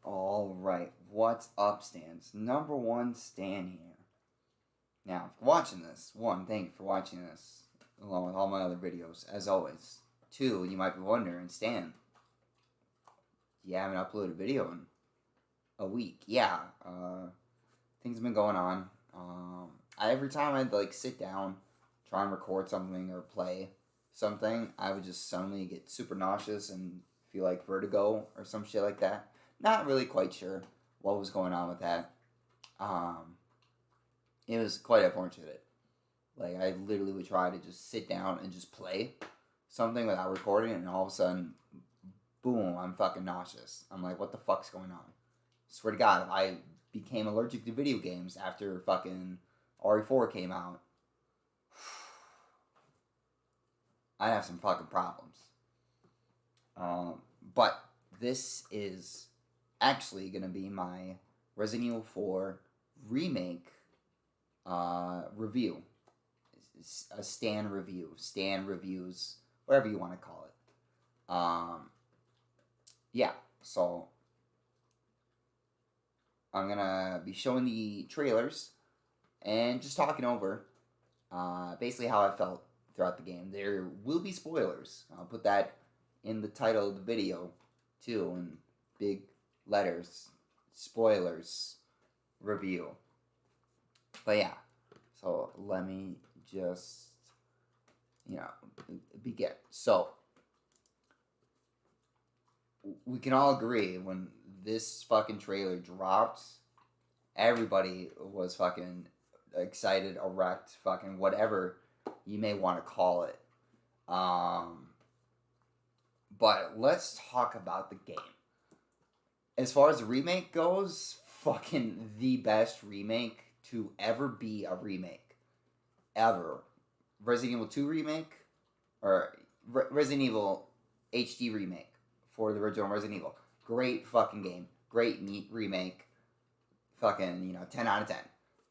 Alright, what's up, Stans? Number one Stan here. Now, if you're watching this, one, thank you for watching this, along with all my other videos, as always. Two, you might be wondering, Stan, you haven't uploaded a video in a week. Yeah, things have been going on. Every time I'd, sit down, try and record something or play something, I would just suddenly get super nauseous and feel like vertigo or some shit like that. Not really quite sure what was going on with that. It was quite unfortunate. I literally would try to just sit down and just play something without recording, and all of a sudden, boom, I'm fucking nauseous. I'm like, what the fuck's going on? Swear to God, if I became allergic to video games after fucking RE4 came out, I'd have some fucking problems. But this is actually going to be my Resident Evil 4 remake review. A Stan review. Stan reviews. Whatever you want to call it. Yeah, so I'm going to be showing the trailers and just talking over basically how I felt throughout the game. There will be spoilers. I'll put that in the title of the video too, in big letters. Spoilers review. But yeah, so let me just, begin. So, we can all agree when this fucking trailer dropped, everybody was fucking excited, erect, fucking whatever you may want to call it. But let's talk about the game. As far as the remake goes, fucking the best remake to ever be a remake. Ever. Resident Evil 2 remake, or Resident Evil HD remake for the original Resident Evil. Great fucking game. Great neat remake. Fucking, 10 out of 10.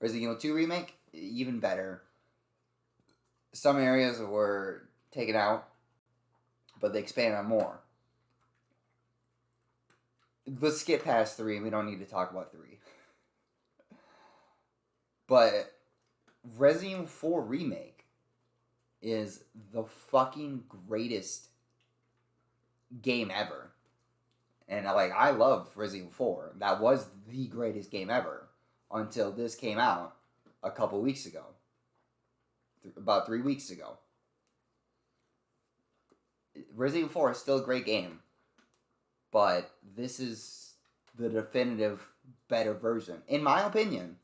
Resident Evil 2 remake, even better. Some areas were taken out, but they expanded on more. Let's skip past 3, and we don't need to talk about 3. But Resident Evil 4 Remake is the fucking greatest game ever. And, I love Resident Evil 4. That was the greatest game ever until this came out a couple weeks ago. About 3 weeks ago. Resident Evil 4 is still a great game, but this is the definitive better version. In my opinion,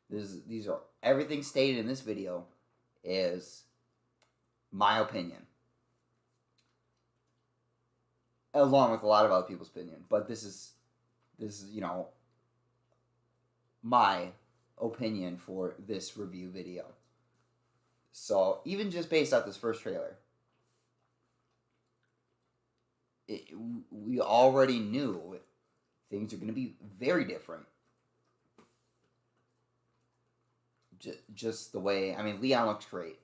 these are everything stated in this video is my opinion. Along with a lot of other people's opinion. But this is my opinion for this review video. So, even just based off this first trailer, we already knew things are going to be very different. Just the way, Leon looks great.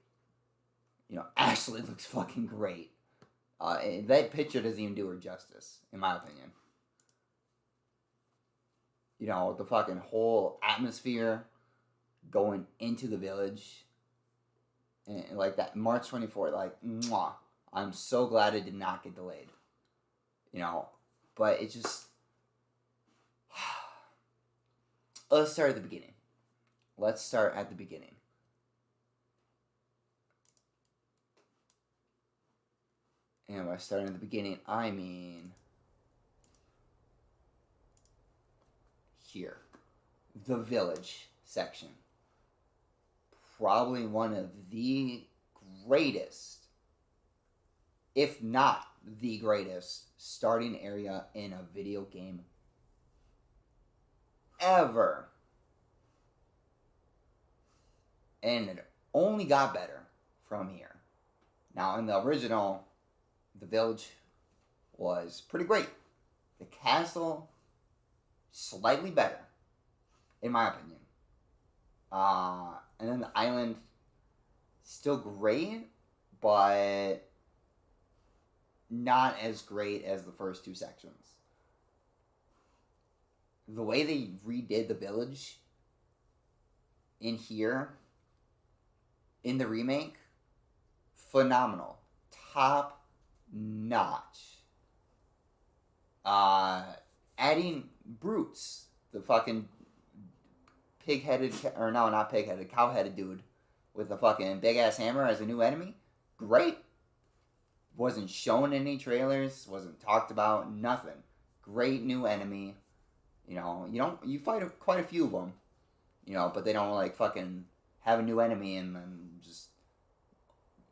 Ashley looks fucking great. That picture doesn't even do her justice, in my opinion. The fucking whole atmosphere going into the village. And that March 24th, mwah. I'm so glad it did not get delayed. But it just... Let's start at the beginning. And by starting at the beginning, I mean... here. The village section. Probably one of the greatest, if not the greatest, starting area in a video game ever. And it only got better from here. Now, in the original, the village was pretty great. The castle, slightly better, in my opinion. And then the island, still great, but not as great as the first two sections. the way they redid the village in here, in the remake, phenomenal. Top notch. Adding Brutes, the fucking pig-headed, or no, not pig-headed, cow-headed dude with a fucking big-ass hammer as a new enemy, great. Wasn't shown in any trailers, wasn't talked about, nothing. Great new enemy. You know, you fight quite a few of them, you know, but they don't like fucking have a new enemy and then just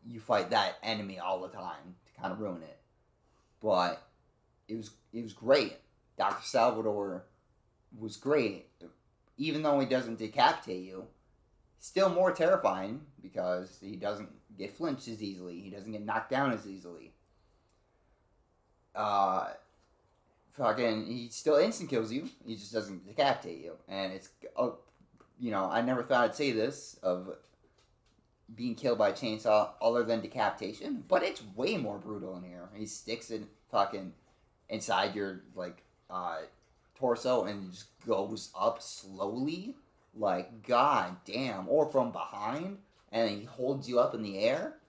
you fight that enemy all the time to kind of ruin it. But it was great. Dr. Salvador was great, even though he doesn't decapitate you. Still more terrifying because he doesn't get flinched as easily. He doesn't get knocked down as easily. Fucking, he still instant kills you. He just doesn't decapitate you. And it's, you know, I never thought I'd say this of being killed by a chainsaw other than decapitation, but it's way more brutal in here. He sticks it fucking inside your, like, torso and just goes up slowly. Like, god damn. Or from behind, and he holds you up in the air.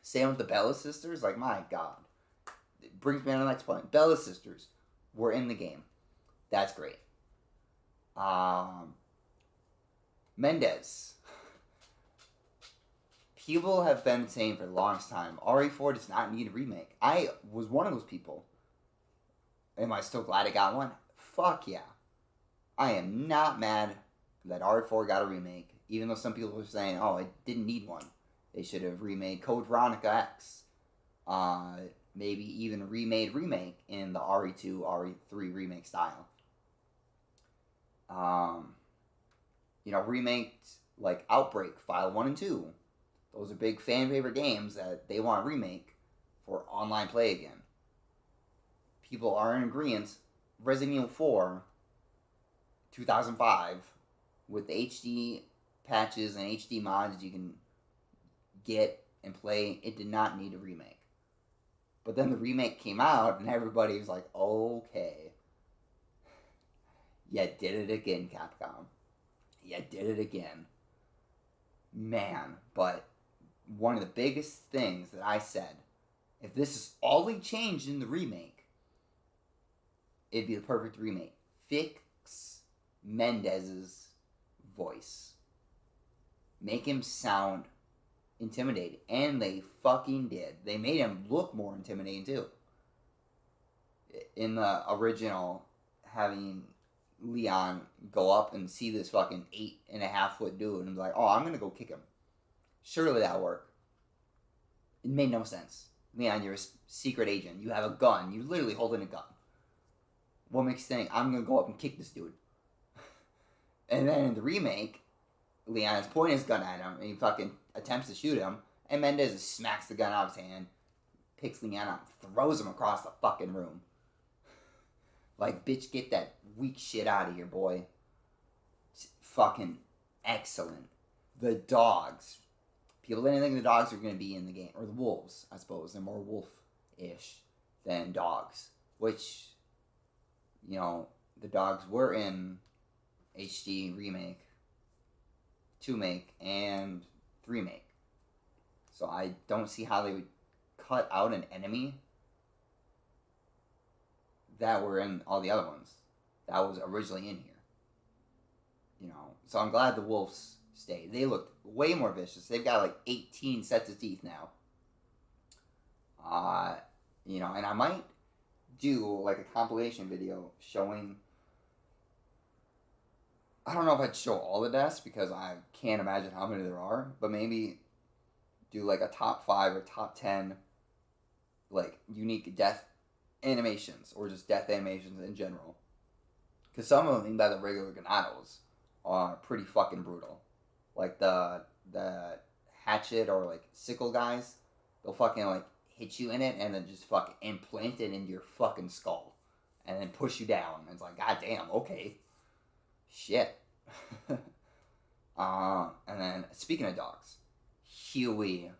Same with the Bella sisters. Like, my god. It brings me to the next point. Bella sisters were in the game. That's great. Mendez. People have been saying for the longest time, RE4 does not need a remake. I was one of those people. Am I still glad I got one? Fuck yeah. I am not mad that RE4 got a remake, even though some people were saying, oh, it didn't need one. They should have remade Code Veronica X. Maybe even remake in the RE2, RE3 remake style. You know, remaked like Outbreak, File 1 and 2. Those are big fan favorite games that they want to remake for online play again. People are in agreement. Resident Evil 4, 2005, with HD patches and HD mods you can get and play, it did not need a remake. But then the remake came out and everybody was like, okay. You did it again, Capcom. You did it again. Man, but one of the biggest things that I said, if this is all they changed in the remake, it'd be the perfect remake. Fix Mendez's voice. Make him sound intimidating. And they fucking did. They made him look more intimidating too. In the original, having Leon go up and see this fucking 8.5 foot dude and be like, oh, I'm gonna go kick him. Surely that'll work. It made no sense. Leon, you're a secret agent. You have a gun. You're literally holding a gun. What makes you think I'm gonna go up and kick this dude? And then in the remake, Leon is pointing his gun at him and he fucking attempts to shoot him, and Mendez just smacks the gun out of his hand, picks Leon up, throws him across the fucking room. Like, bitch, get that weak shit out of here, boy. It's fucking excellent. The dogs. People didn't think the dogs were going to be in the game. Or the wolves, I suppose. They're more wolf-ish than dogs. Which, you know, the dogs were in HD Remake, 2-make, and 3-make. So I don't see how they would cut out an enemy that were in all the other ones. That was originally in here. You know, so I'm glad the wolves stayed. They looked way more vicious. They've got like 18 sets of teeth now. You know, and I might do like a compilation video showing, I don't know if I'd show all the deaths because I can't imagine how many there are, but maybe do like a top 5 or top 10 like unique death animations or just death animations in general. Because some of them, by the regular Ganados, are pretty fucking brutal. Like the hatchet or like sickle guys, they'll fucking like hit you in it and then just fucking implant it into your fucking skull and then push you down. And it's like, god damn, okay. Shit. And then, speaking of dogs, Huey.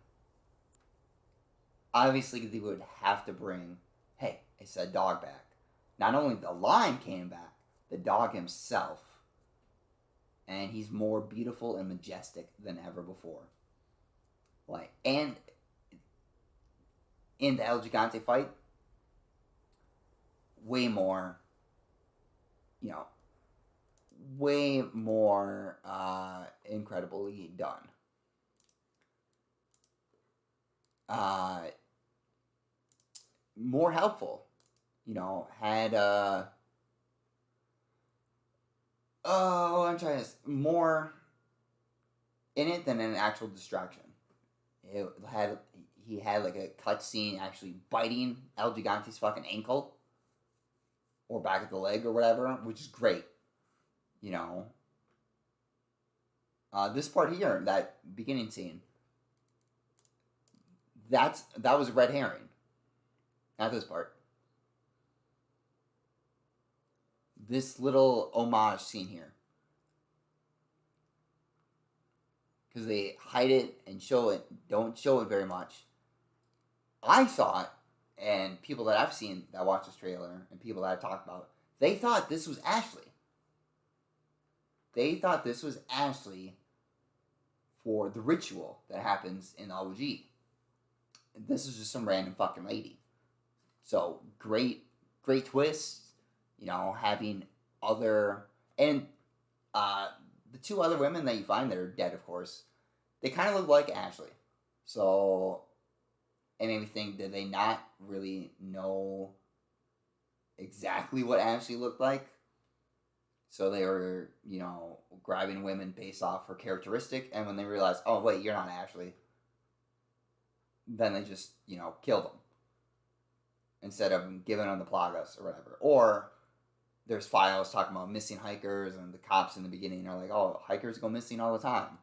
Obviously, they would have to bring, hey, it's a dog back. Not only the line came back, the dog himself, and he's more beautiful and majestic than ever before. Like, and in the El Gigante fight, way more, you know, way more incredibly done. More helpful, you know, had I'm trying to more in it than an actual distraction. He had like a cutscene actually biting El Gigante's fucking ankle or back of the leg or whatever, which is great. You know, this part here, that beginning scene, that was a red herring. Not this part. This little homage scene here, because they hide it and don't show it very much. I thought, and people that I've seen that watch this trailer, and people that I've talked about, they thought this was Ashley. They thought this was Ashley for the ritual that happens in the OG. This is just some random fucking lady. So, great twist. You know, having other... And the two other women that you find that are dead, of course, they kind of look like Ashley. So, it made me think, did they not really know exactly what Ashley looked like? So they were, you know, grabbing women based off her characteristic, and when they realized, oh, wait, you're not Ashley, then they just, you know, killed them. Instead of giving them the plagas or whatever. Or there's files talking about missing hikers, and the cops in the beginning are like, oh, hikers go missing all the time.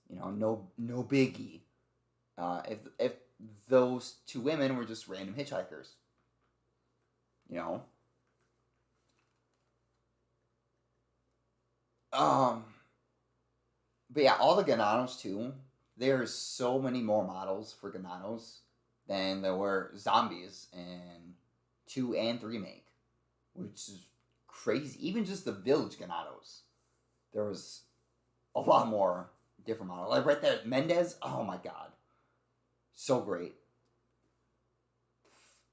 You know, no biggie. If those two women were just random hitchhikers. You know? But yeah, all the Ganados too. There's so many more models for Ganados than there were zombies in 2 and 3 remake, which is crazy. Even just the village Ganados, there was a lot more different models. Like right there, Mendez. Oh my god, so great.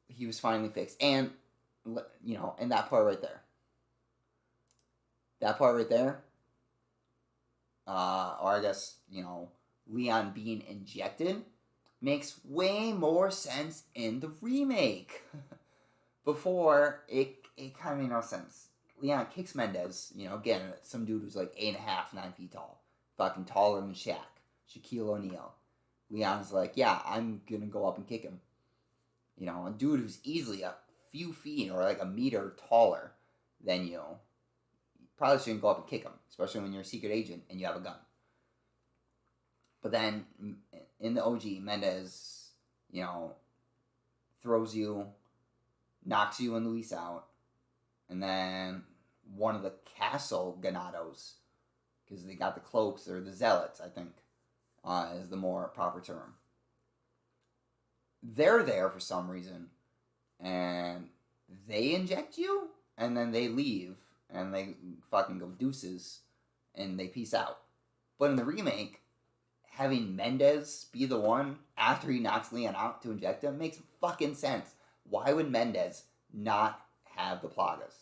He was finally fixed, and you know, and that part right there. That part right there. Or I guess, you know, Leon being injected makes way more sense in the remake. Before, it kind of made no sense. Leon kicks Mendez, you know, again, some dude who's like 8.5, 9 feet tall. Fucking taller than Shaq. Shaquille O'Neal. Leon's like, yeah, I'm gonna go up and kick him. You know, a dude who's easily a few feet or like a meter taller than you. Probably shouldn't go up and kick him, especially when you're a secret agent and you have a gun. But then, in the OG, Mendez, you know, throws you, knocks you and Luis out, and then one of the castle Ganados, because they got the cloaks, or the zealots, I think, is the more proper term. They're there for some reason, and they inject you, and then they leave, and they fucking go deuces, and they peace out. But in the remake, having Mendez be the one after he knocks Leon out to inject him makes fucking sense. Why would Mendez not have the plagas?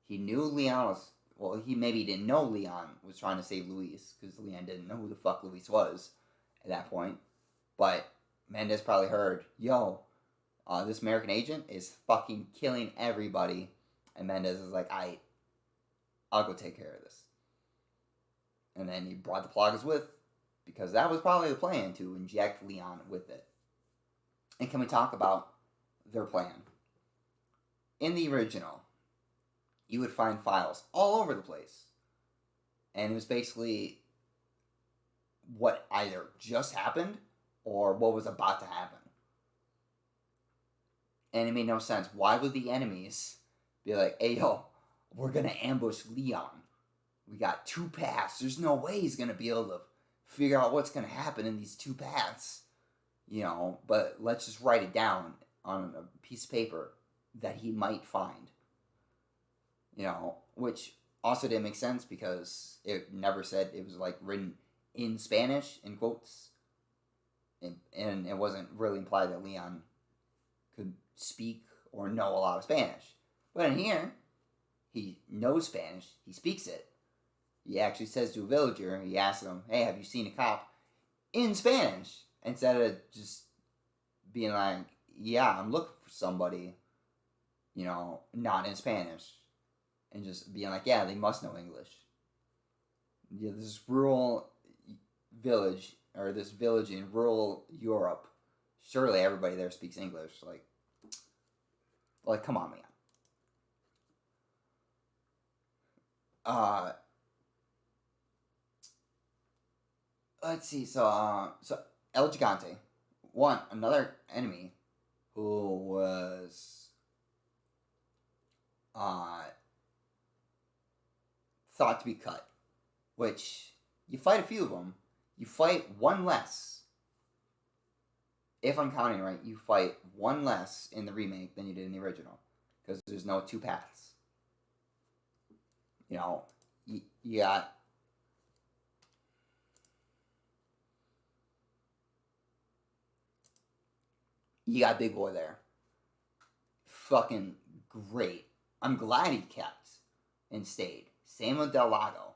He knew Leon was... Well, he maybe didn't know Leon was trying to save Luis, because Leon didn't know who the fuck Luis was at that point. But Mendez probably heard, yo, this American agent is fucking killing everybody. And Mendez is like, I'll go take care of this. And then he brought the plagas with, because that was probably the plan, to inject Leon with it. And can we talk about their plan? In the original, you would find files all over the place. And it was basically what either just happened or what was about to happen. And it made no sense. Why would the enemies be like, hey, yo, we're going to ambush Leon. We got 2 paths. There's no way he's going to be able to figure out what's going to happen in these 2 paths. You know, but let's just write it down on a piece of paper that he might find. which also didn't make sense because it never said it was like written in Spanish in quotes, and it wasn't really implied that Leon could speak or know a lot of Spanish. But in here, he knows Spanish. He speaks it. He actually says to a villager, he asks him, "Hey, have you seen a cop?" in Spanish, instead of just being like, "Yeah, I'm looking for somebody," not in Spanish, and just being like, "Yeah, they must know English." Yeah, this rural village, or this village in rural Europe, surely everybody there speaks English. Like, come on, man. Let's see. So El Gigante, another enemy who was thought to be cut, which you fight a few of them. You fight one less. If I'm counting right, you fight one less in the remake than you did in the original, because there's no two paths. You got Big Boy there. Fucking great. I'm glad he kept and stayed. Same with Del Lago.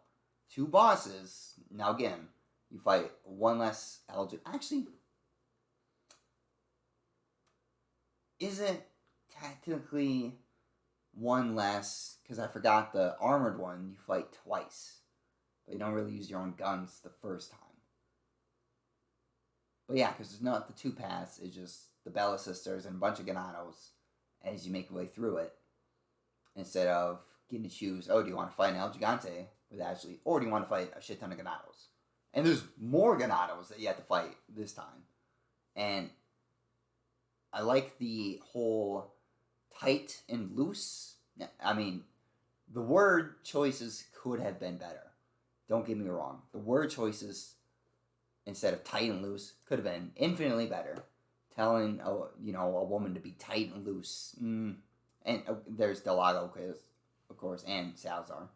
Two bosses. Now again, you fight one less Actually, is it technically one less? Because I forgot the armored one, you fight twice. But you don't really use your own guns the first time. But yeah, because there's not the two paths, it's just the Bella sisters and a bunch of Ganados as you make your way through it. Instead of getting to choose, do you want to fight an El Gigante with Ashley, or do you want to fight a shit ton of Ganados? And there's more Ganados that you have to fight this time. And I like the whole tight and loose. I mean, the word choices could have been better. Don't get me wrong. The word choices, instead of tight and loose, could have been infinitely better. Telling a woman to be tight and loose. And there's Del Lago, of course, and Salazar.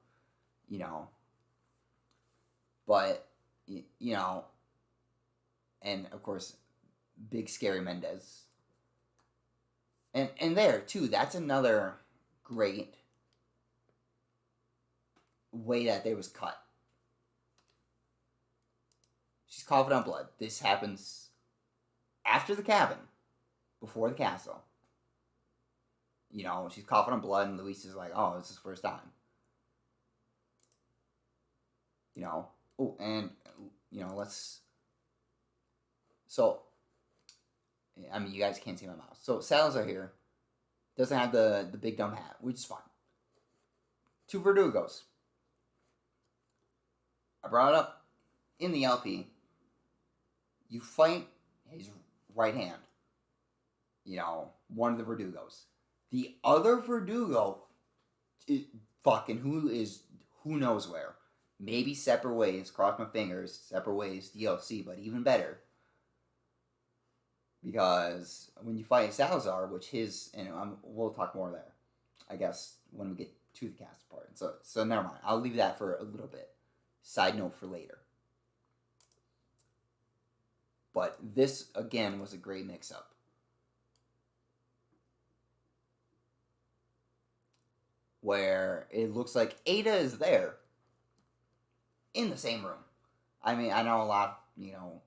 But, and of course, Big Scary Mendez. And there, too, that's another great way that they was cut. She's coughing up blood. This happens after the cabin, before the castle. She's coughing up blood, and Luis is like, "Oh, this is the first time." Let's... So, I mean, you guys can't see my mouse. So, Salazar here doesn't have the big dumb hat, which is fine. Two Verdugos. I brought it up in the LP. You fight his right hand. One of the Verdugos. The other Verdugo, who knows where. Maybe separate ways, cross my fingers, separate ways, DLC, but even better. Because when you fight Salazar, we'll talk more there, I guess, when we get to the cast part. So never mind. I'll leave that for a little bit. Side note for later. But this, again, was a great mix-up. Where it looks like Ada is there. In the same room. I mean, I know a lot of,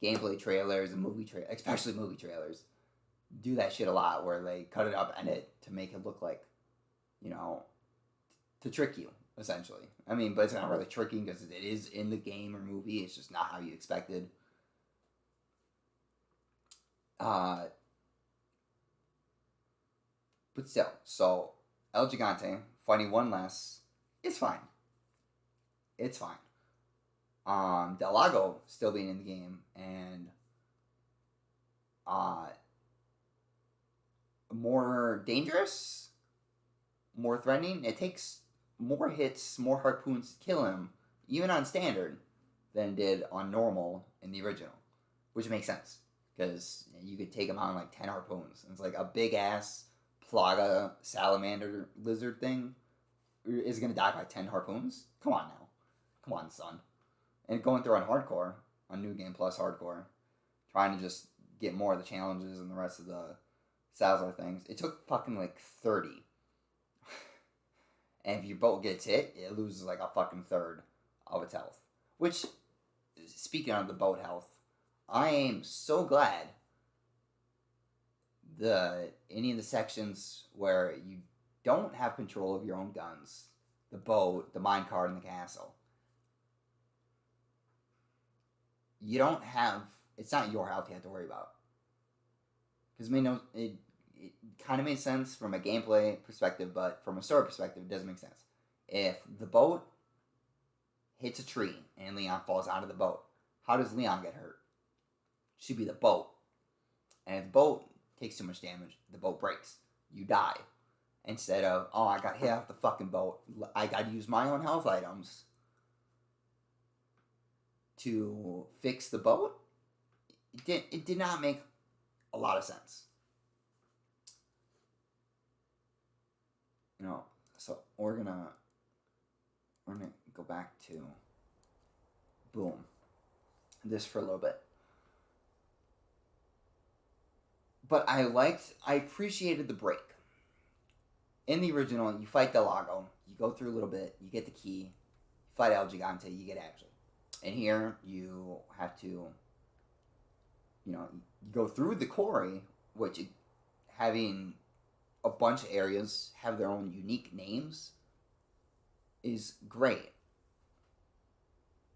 gameplay trailers and especially movie trailers, do that shit a lot where they cut it up, edit to make it look like, to trick you, essentially. I mean, but it's not really tricking because it is in the game or movie. It's just not how you expected. But still, so El Gigante fighting one less is fine. It's fine. Del Lago still being in the game, and more dangerous, more threatening. It takes more hits, more harpoons to kill him, even on standard, than it did on normal in the original, which makes sense because you could take him on like 10 harpoons. And it's like a big ass plaga salamander lizard thing, is it going to die by 10 harpoons? Come on now. Come on, son. And going through on hardcore, on New Game Plus hardcore, trying to just get more of the challenges and the rest of the Salazar things, it took fucking like 30. And if your boat gets hit, it loses like a fucking third of its health. Which, speaking of the boat health, I am so glad any of the sections where you don't have control of your own guns, the boat, the minecart, and the castle, you don't have, it's not your health you have to worry about. Because it kind of made sense from a gameplay perspective, but from a story perspective, it doesn't make sense. If the boat hits a tree and Leon falls out of the boat, how does Leon get hurt? It should be the boat. And if the boat takes too much damage, the boat breaks. You die. Instead of, oh, I got hit off the fucking boat, I got to use my own health items to fix the boat. It did not make a lot of sense. So we're gonna go back to boom this for a little bit. But I appreciated the break. In the original, you fight Del Lago, you go through a little bit, you get the key, you fight El Gigante, you get action. And here, you have to, you go through the quarry, which having a bunch of areas have their own unique names is great.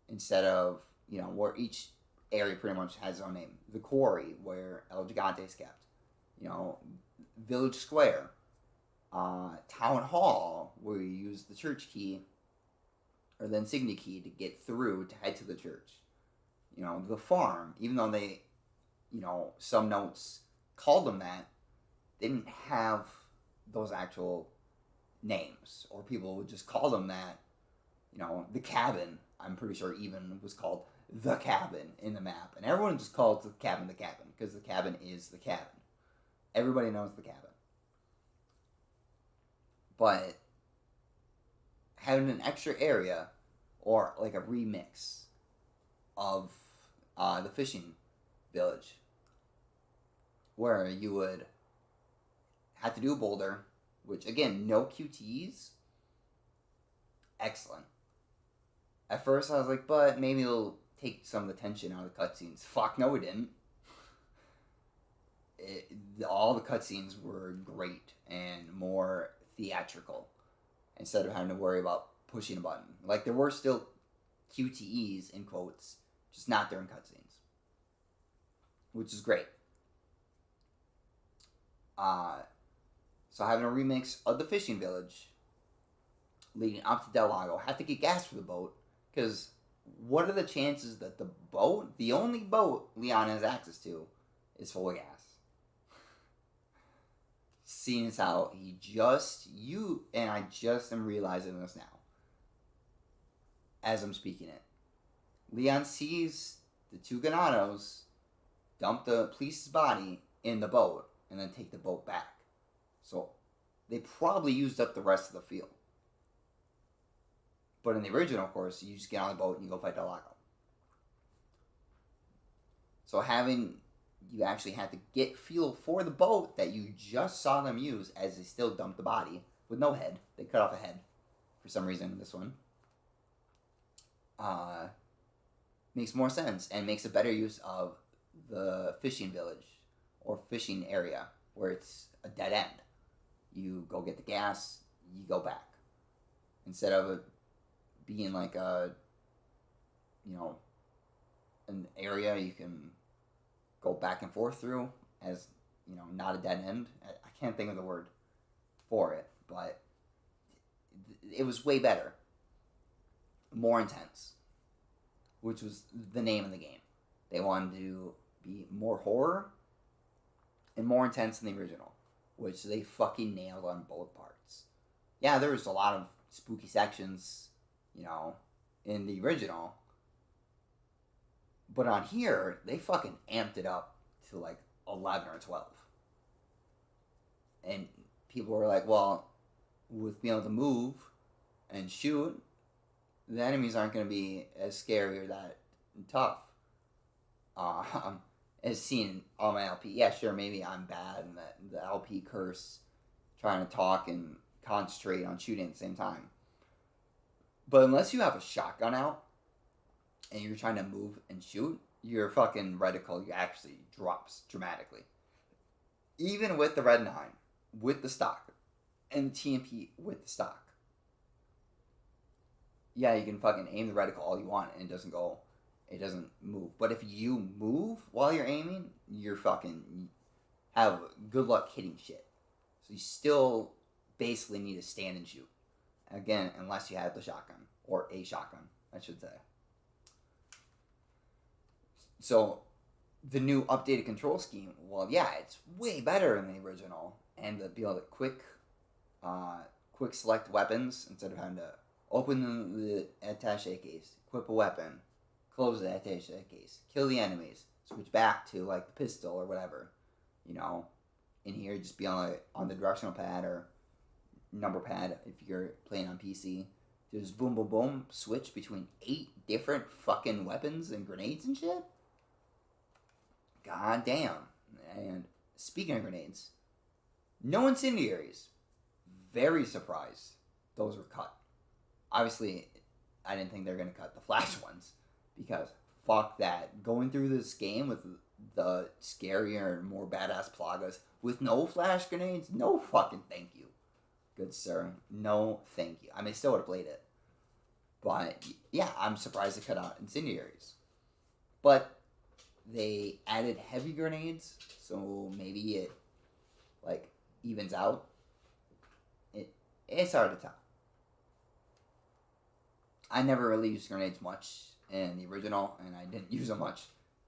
Instead of, where each area pretty much has its own name. The quarry, where El Gigante is kept. Village Square. Town Hall, where you use the church key or the insignia key to get through to head to the church. The farm, even though they, some notes called them that, they didn't have those actual names, or people would just call them that. The cabin, I'm pretty sure even was called the cabin in the map, and everyone just calls the cabin, because the cabin is the cabin. Everybody knows the cabin. But having an extra area, or like a remix of the fishing village, where you would have to do a boulder, which again, no QTEs, excellent. At first I was like, but maybe it'll take some of the tension out of the cutscenes. Fuck no, it didn't. All the cutscenes were great and more theatrical, instead of having to worry about pushing a button. Like, there were still QTEs, in quotes, just not during cutscenes, which is great. So having a remix of the fishing village leading up to Del Lago, have to get gas for the boat, because what are the chances that the only boat Leon has access to, is full of gas? Seeing as how and I just am realizing this now, as I'm speaking it. Leon sees the two Ganados dump the police's body in the boat, and then take the boat back. So, they probably used up the rest of the field. But in the original, of course, you just get on the boat and you go fight Del Lago. So you actually had to get fuel for the boat that you just saw them use, as they still dumped the body with no head. They cut off a head for some reason in this one. Makes more sense and makes a better use of the fishing village or fishing area, where it's a dead end. You go get the gas, you go back. Instead of it being like an area you can go back and forth through, as, not a dead end. I can't think of the word for it, but it was way better. More intense, which was the name of the game. They wanted to be more horror and more intense than the original, which they fucking nailed on both parts. Yeah, there was a lot of spooky sections, in the original, but on here, they fucking amped it up to like 11 or 12. And people were like, well, with being able to move and shoot, the enemies aren't going to be as scary or that tough. As seen on my LP. Yeah, sure, maybe I'm bad and that the LP curse trying to talk and concentrate on shooting at the same time. But unless you have a shotgun out and you're trying to move and shoot, your fucking reticle actually drops dramatically. Even with the Red 9, with the stock, and the TMP with the stock. Yeah, you can fucking aim the reticle all you want and it doesn't move. But if you move while you're aiming, you're fucking have good luck hitting shit. So you still basically need to stand and shoot. Again, unless you have the shotgun. Or a shotgun, I should say. So, the new updated control scheme, well, yeah, it's way better than the original. And to be able to quick select weapons instead of having to open the attaché case, equip a weapon, close the attaché case, kill the enemies, switch back to like the pistol or whatever, you know. In here, just be on the directional pad or number pad if you're playing on PC. Just boom, boom, boom, switch between 8 different fucking weapons and grenades and shit. God damn. And speaking of grenades, no incendiaries. Very surprised those were cut. Obviously, I didn't think they were going to cut the flash ones. Because fuck that. Going through this game with the scarier and more badass plagas with no flash grenades, no fucking thank you. Good sir. No thank you. I mean, I still would have played it. But, yeah, I'm surprised they cut out incendiaries. But they added heavy grenades, so maybe it, like, evens out. It's hard to tell. I never really used grenades much in the original, and I didn't use them much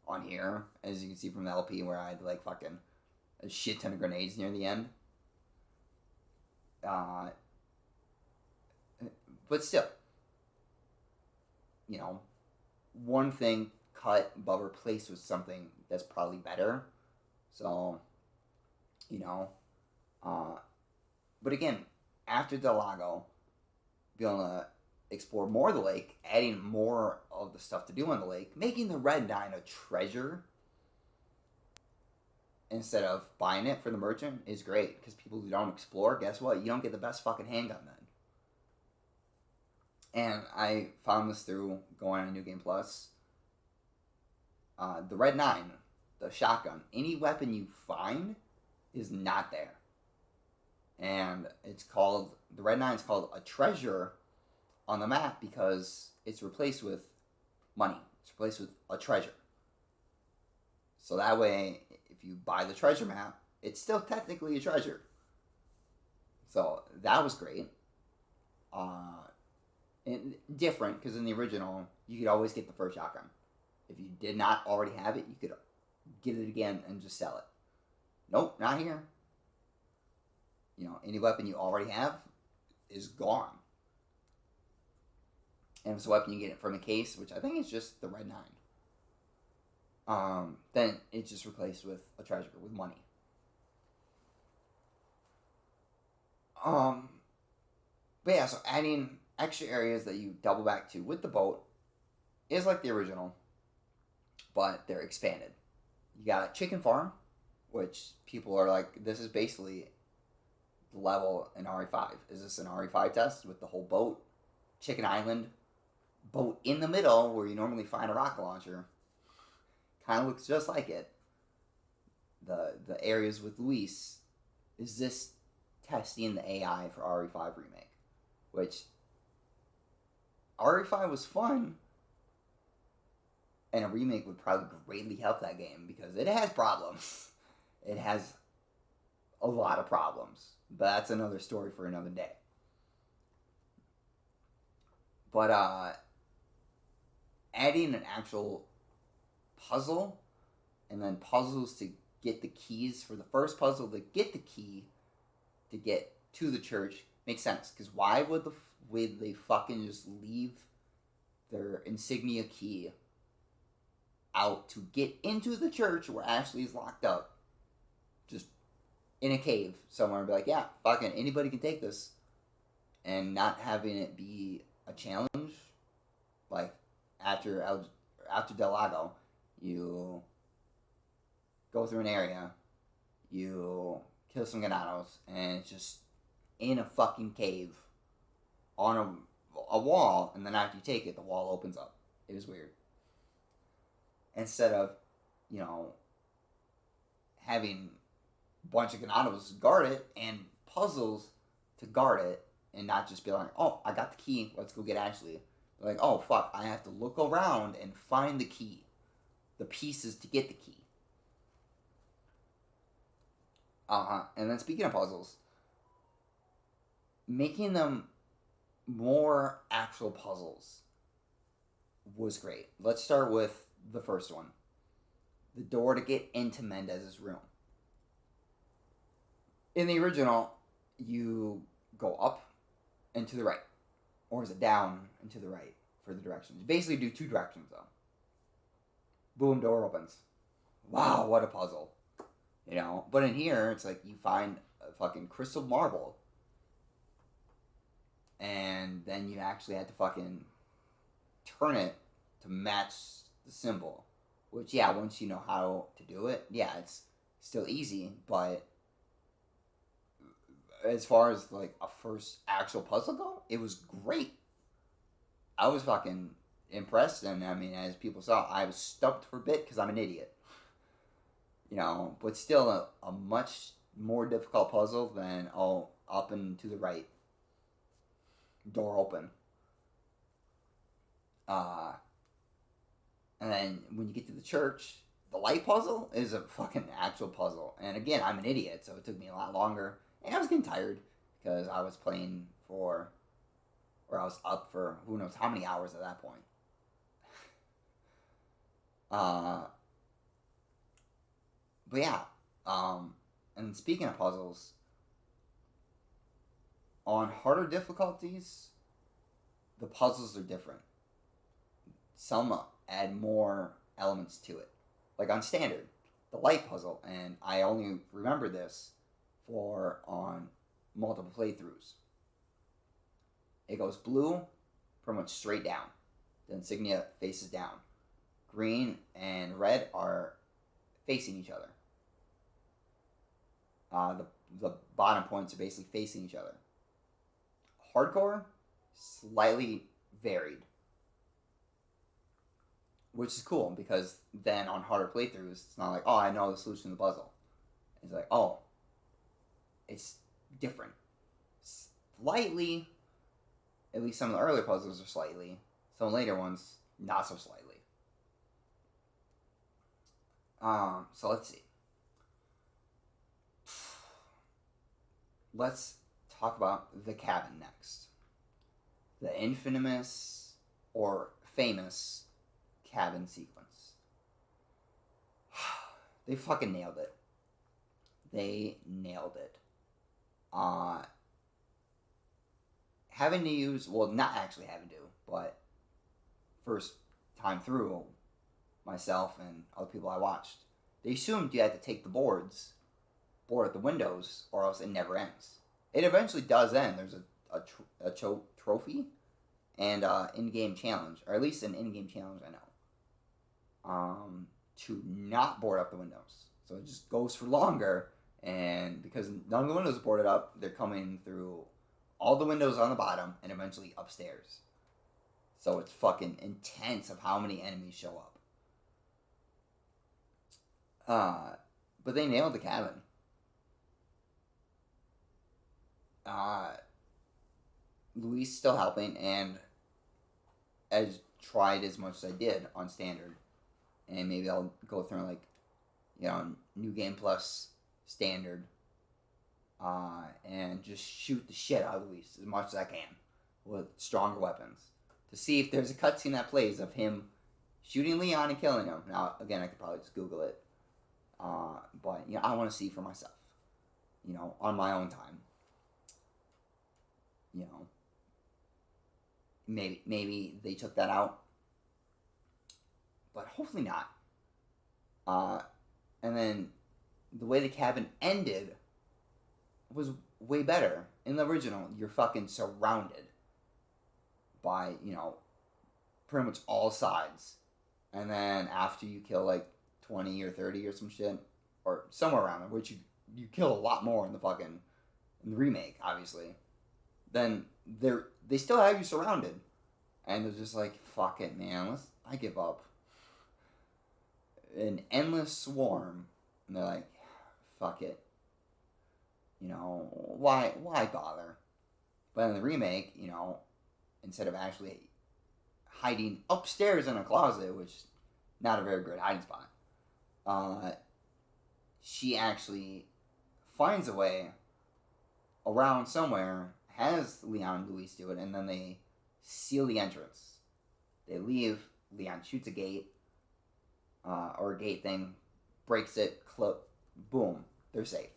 on here, as you can see from the LP, where I had, like, fucking a shit ton of grenades near the end. But still, you know, one thing cut but replaced with something that's probably better. So, you know, but again, after Del Lago, being able to explore more of the lake, adding more of the stuff to do on the lake, making the Red 9 a treasure instead of buying it for the merchant is great. Because people who don't explore, guess what? You don't get the best fucking handgun then. And I found this through going on New Game Plus. The Red 9, the shotgun, any weapon you find is not there. And it's called, the Red 9 is called a treasure on the map because it's replaced with money. It's replaced with a treasure. So that way, if you buy the treasure map, it's still technically a treasure. So that was great. And different, because in the original, you could always get the first shotgun. If you did not already have it, you could get it again and just sell it. Nope, not here. You know, any weapon you already have is gone. And if it's a weapon you get it from a case, which I think is just the Red 9, then it's just replaced with a treasure, with money. But yeah, so adding extra areas that you double back to with the boat is like the original, but they're expanded. You got a chicken farm, which people are like, this is basically the level in RE5. Is this an RE5 test with the whole boat, chicken island, boat in the middle where you normally find a rocket launcher? Kind of looks just like it. The areas with Luis. Is this testing the AI for RE5 Remake? Which, RE5 was fun, and a remake would probably greatly help that game because it has problems. It has a lot of problems, but that's another story for another day. But adding an actual puzzle and then puzzles to get the keys for the first puzzle to get the key to get to the church makes sense, because why would they fucking just leave their insignia key out to get into the church where Ashley is locked up, just in a cave somewhere, and be like, yeah, fucking anybody can take this, and not having it be a challenge, like after Del Lago, you go through an area, you kill some ganados, and it's just in a fucking cave on a wall, and then after you take it, the wall opens up. It was weird. Instead of, you know, having a bunch of ganados guard it and puzzles to guard it, and not just be like, oh, I got the key, let's go get Ashley. They're like, oh, fuck, I have to look around and find the key. The pieces to get the key. And then speaking of puzzles, making them more actual puzzles was great. Let's start with the first one. The door to get into Mendez's room. In the original, you go up and to the right. Or is it down and to the right for the directions? You basically do two directions, though. Boom, door opens. Wow, what a puzzle. You know? But in here, it's like you find a fucking crystal marble. And then you actually had to fucking turn it to match the symbol. Which, yeah, once you know how to do it, yeah, it's still easy, but as far as, like, a first actual puzzle go, it was great. I was fucking impressed, and, I mean, as people saw, I was stumped for a bit, because I'm an idiot. You know, but still a much more difficult puzzle than, oh, up and to the right. Door open. And then when you get to the church, the light puzzle is a fucking actual puzzle. And again, I'm an idiot, so it took me a lot longer. And I was getting tired because I was playing for, or I was up for who knows how many hours at that point. But yeah, and speaking of puzzles, on harder difficulties, the puzzles are different. Some add more elements to it. Like on standard, the light puzzle, and I only remember this for on multiple playthroughs. It goes blue, pretty much straight down. The insignia faces down. Green and red are facing each other. The bottom points are basically facing each other. Hardcore, slightly varied. Which is cool, because then on harder playthroughs, it's not like, oh, I know the solution to the puzzle. It's like, oh, it's different. Slightly, at least some of the earlier puzzles are slightly. Some later ones, not so slightly. So let's see. Let's talk about the cabin next. The infamous or famous cabin sequence. They fucking nailed it. They nailed it. Having to use, well, not actually having to, but first time through, myself and other people I watched, they assumed you had to take the board at the windows, or else it never ends. It eventually does end. There's a trophy and in-game challenge, or at least an in-game challenge, I know, to not board up the windows. So it just goes for longer, and because none of the windows are boarded up, they're coming through all the windows on the bottom and eventually upstairs. So it's fucking intense of how many enemies show up. But they nailed the cabin. Luis still helping, and as tried as much as I did on standard, and maybe I'll go through like, you know, New Game Plus standard, and just shoot the shit out of Luis as much as I can with stronger weapons to see if there's a cutscene that plays of him shooting Leon and killing him. Now, again, I could probably just Google it, but you know, I want to see for myself, you know, on my own time. You know, maybe they took that out, but hopefully not. And then the way the cabin ended was way better in the original, you're fucking surrounded by, pretty much all sides. And then after you kill like 20 or 30 or some shit, or somewhere around there, which you kill a lot more in the remake, obviously, then they still have you surrounded. And they're just like, fuck it, man, I give up. An endless swarm. And they're like, fuck it. Why bother? But in the remake, instead of actually hiding upstairs in a closet, which is not a very good hiding spot, she actually finds a way around somewhere, has Leon and Luis do it, and then they seal the entrance. They leave, Leon shoots a gate, or a gate thing, breaks it, boom, they're safe.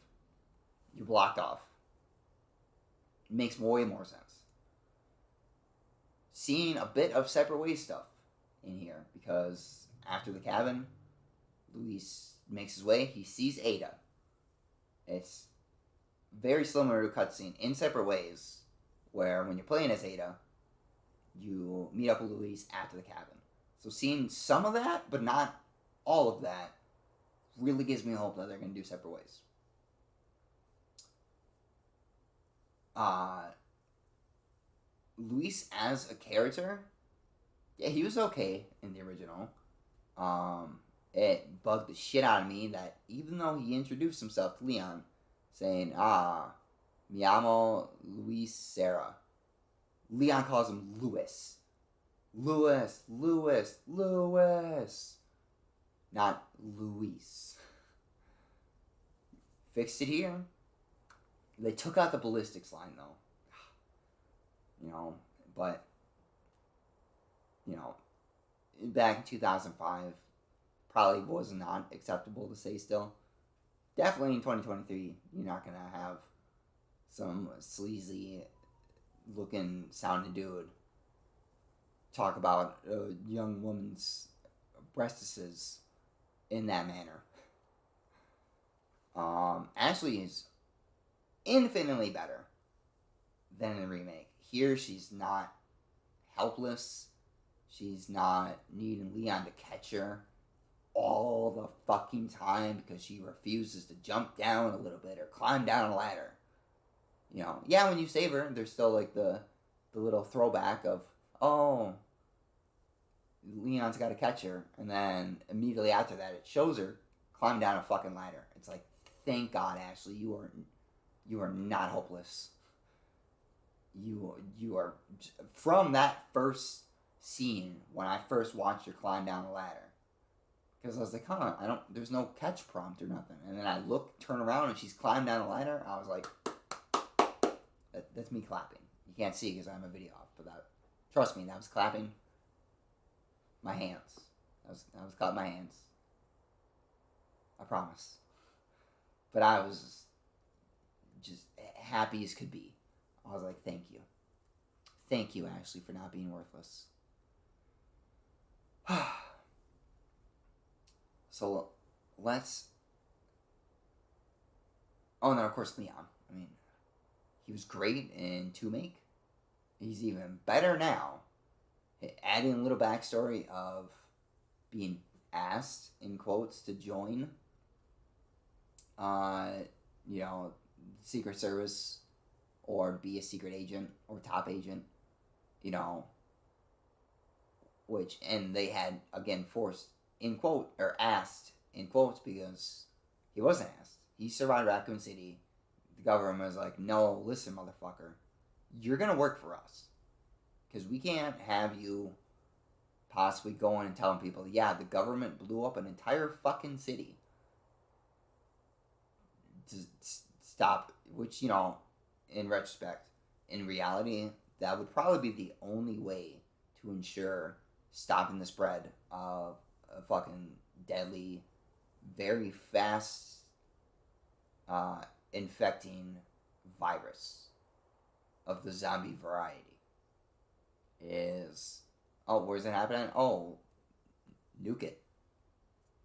You're blocked off. Makes way more sense. Seeing a bit of separate ways stuff in here, because after the cabin, Luis makes his way, he sees Ada. It's very similar to a cutscene in separate ways, where when you're playing as Ada, you meet up with Luis after the cabin. So seeing some of that, but not all of that, really gives me hope that they're going to do separate ways. Luis as a character, yeah, he was okay in the original. It bugged the shit out of me that even though he introduced himself to Leon, saying, mi llamo Luis Serra, Leon calls him Louis. Louis. Not Luis. Fixed it here. They took out the ballistics line, though. But, back in 2005, probably was not acceptable to say still. Definitely in 2023, you're not going to have some sleazy looking, sounding dude talk about a young woman's breastises in that manner. Ashley is infinitely better than in the remake. Here, she's not helpless. She's not needing Leon to catch her all the fucking time because she refuses to jump down a little bit or climb down a ladder. Yeah, when you save her, there's still like the little throwback of, oh, Leon's got to catch her, and then immediately after that, it shows her climb down a fucking ladder. It's like, thank God, Ashley, you are not hopeless. You are, from that first scene when I first watched her climb down the ladder, because I was like, there's no catch prompt or nothing, and then I turn around, and she's climbed down the ladder. I was like, that's me clapping. You can't see because I have my video off, but trust me, that was clapping my hands. I was clapping my hands. I promise. But I was just happy as could be. I was like, thank you. Thank you, Ashley, for not being worthless. So, let's... Oh, and then, of course, Leon. I mean, he was great in Remake. He's even better now. Adding a little backstory of being asked, in quotes, to join, Secret Service, or be a secret agent, or top agent, and they had, again, forced, in quote, or asked, in quotes, because he wasn't asked. He survived Raccoon City. The government was like, no, listen, motherfucker, you're gonna work for us, because we can't have you possibly going and telling people, yeah, the government blew up an entire fucking city to stop, which, in retrospect, in reality, that would probably be the only way to ensure stopping the spread of a fucking deadly, very fast infecting virus of the zombie variety. Is, where's it happening? Oh, nuke it.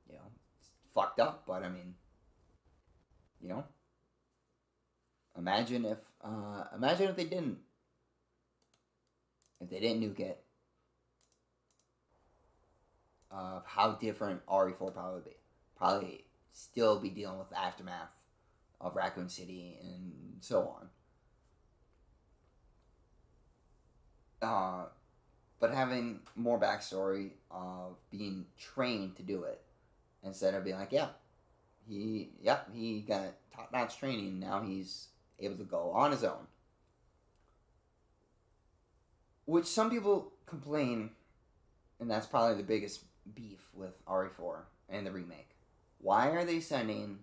It's fucked up, but I mean, imagine if Imagine if they didn't. If they didn't nuke it, how different RE4 probably would be. Probably still be dealing with the aftermath of Raccoon City and so on. But having more backstory of being trained to do it instead of being like, he got top-notch training. Now he's able to go on his own. Which some people complain, and that's probably the biggest beef with RE4 and the remake. Why are they sending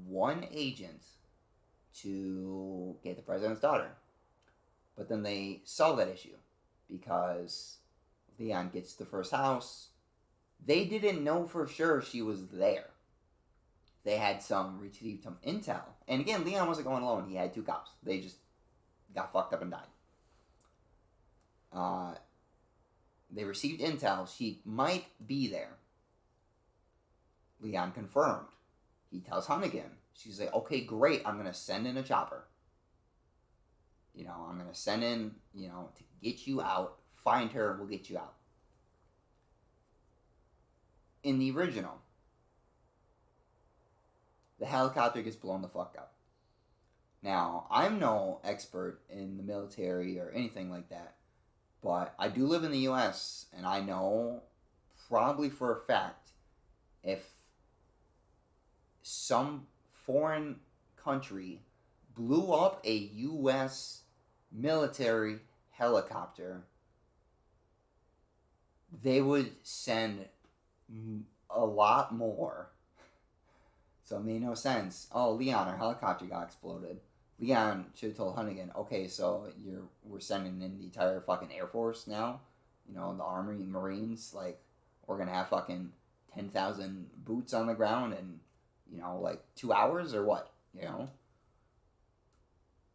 one agent to get the president's daughter? But then they solve that issue because Leon gets the first house. They didn't know for sure she was there. They had received some intel. And again, Leon wasn't going alone. He had 2 cops. They just got fucked up and died. They received intel. She might be there. Leon confirmed. He tells Hunnigan. She's like, okay, great. I'm going to send in a chopper. I'm going to send in, to get you out. Find her. We'll get you out. In the original, the helicopter gets blown the fuck up. Now, I'm no expert in the military or anything like that, but I do live in the U.S., and I know probably for a fact if some foreign country blew up a U.S. military helicopter, they would send a lot more. So it made no sense. Oh, Leon, our helicopter got exploded. Leon should have told Hunnigan, okay, so we're sending in the entire fucking Air Force now. The Army, Marines, like, we're going to have fucking 10,000 boots on the ground in, 2 hours or what,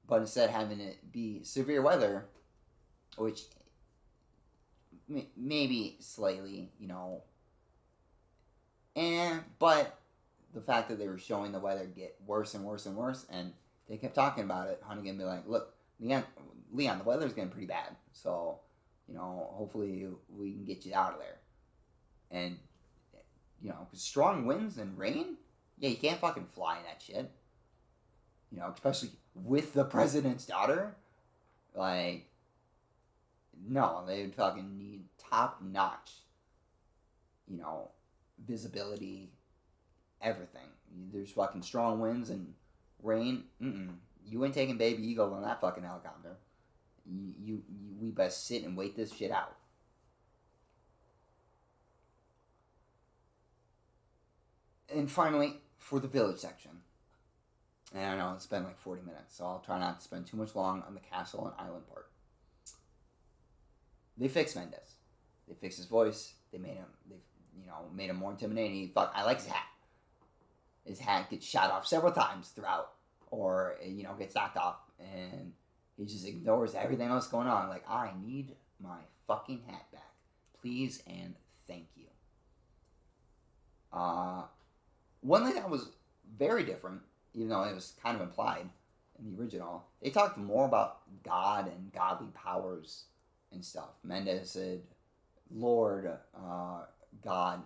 But instead having it be severe weather, which maybe slightly, but the fact that they were showing the weather get worse and worse and worse, and they kept talking about it. Hunnigan be like, look, Leon, the weather's getting pretty bad, so, hopefully we can get you out of there. And, because strong winds and rain, you can't fucking fly in that shit. Especially with the president's daughter. Like, no, they would fucking need top-notch, visibility, everything. There's fucking strong winds and rain. You ain't taking Baby Eagle on that fucking helicopter. We best sit and wait this shit out. And finally, for the village section. And I know it's been like 40 minutes, so I'll try not to spend too much long on the castle and island part. They fixed Mendez. They fixed his voice. They made him. Made him more intimidating. I like his hat. His hat gets shot off several times throughout, or gets knocked off, and he just ignores everything else going on. Like, I need my fucking hat back, please and thank you. One thing that was very different, even though it was kind of implied in the original, they talked more about God and godly powers and stuff. Mendez said, Lord, God,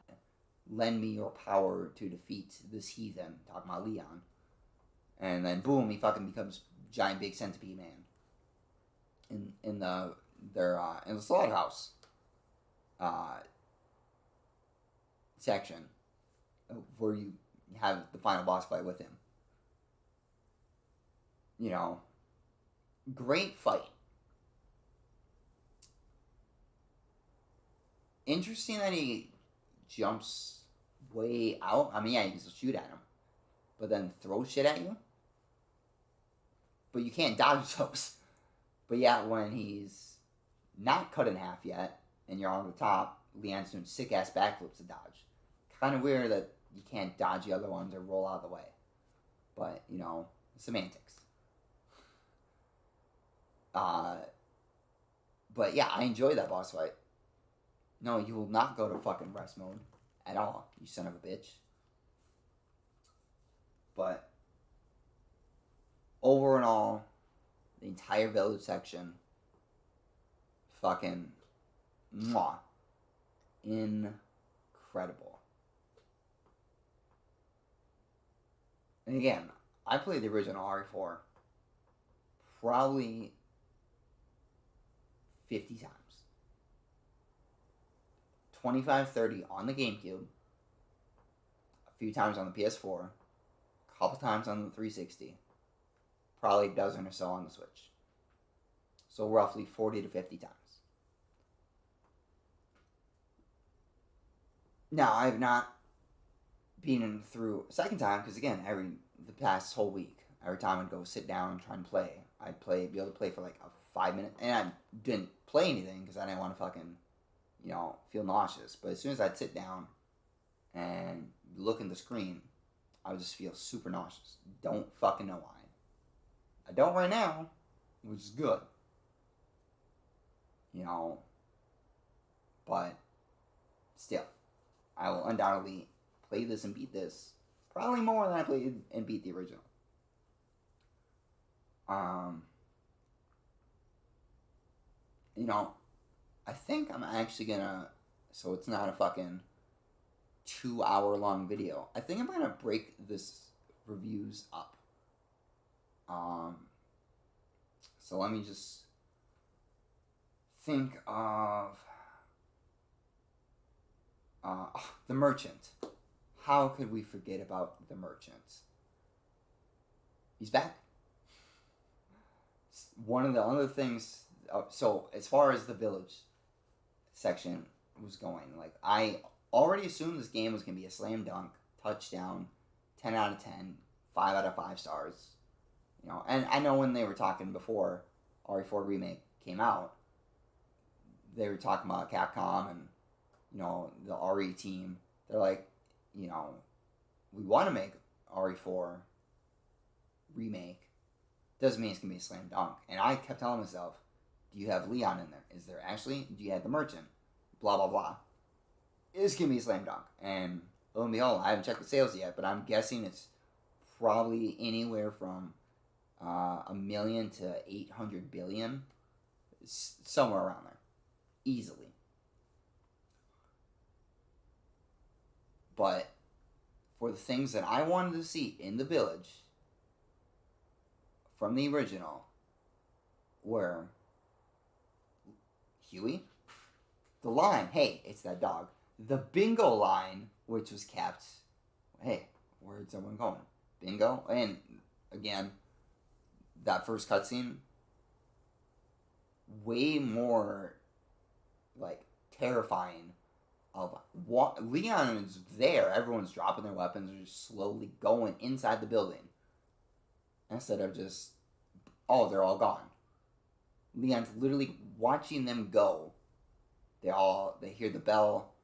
lend me your power to defeat this heathen, talking about Leon. And then boom, he fucking becomes giant big centipede man in the slaughterhouse section where you have the final boss fight with him. Great fight. Interesting that he jumps way out. I mean, yeah, you can still shoot at him, but then throw shit at you. But you can't dodge those. But yeah, when he's not cut in half yet, and you're on the top, Leon's doing sick-ass backflips to dodge. Kind of weird that you can't dodge the other ones or roll out of the way. But, semantics. But yeah, I enjoyed that boss fight. No, you will not go to fucking rest mode at all, you son of a bitch. But over and all, The entire village section. Fucking mwah. Incredible. And again, I played the original RE4 probably 50 times. 25, 30 on the GameCube. A few times on the PS4. A couple times on the 360. Probably a dozen or so on the Switch. So roughly 40 to 50 times. Now, I have not been through a second time, because again, the past whole week, every time I'd go sit down and try and play, be able to play for like a 5 minute, and I didn't play anything because I didn't want to fucking, feel nauseous. But as soon as I'd sit down and look at the screen, I would just feel super nauseous. Don't fucking know why. I don't right now, which is good. But still, I will undoubtedly play this and beat this probably more than I played and beat the original. I think I'm actually gonna, so it's not a fucking 2-hour long video. I think I'm gonna break this reviews up. So let me just think of the Merchant. How could we forget about the Merchant? He's back. One of the other things. So as far as the village section was going, like, I already assumed this game was gonna be a slam dunk, touchdown, 10 out of 10, 5 out of 5 stars. And I know when they were talking before RE4 Remake came out, they were talking about Capcom and the RE team. They're like, we want to make RE4 Remake. Doesn't mean it's going to be a slam dunk. And I kept telling myself, do you have Leon in there? Is there actually? Do you have the Merchant? Blah, blah, blah. It's going to be a slam dunk. And lo and behold, I haven't checked the sales yet, but I'm guessing it's probably anywhere from 1 million to 800 billion. Somewhere around there. Easily. But for the things that I wanted to see in the village from the original were Huey, the line, hey, it's that dog, the bingo line, which was kept, hey, where's everyone going? Bingo? And again, that first cutscene, way more like terrifying of what Leon is there. Everyone's dropping their weapons, they're just slowly going inside the building instead of just, they're all gone. Leon's literally watching them go. They hear the bell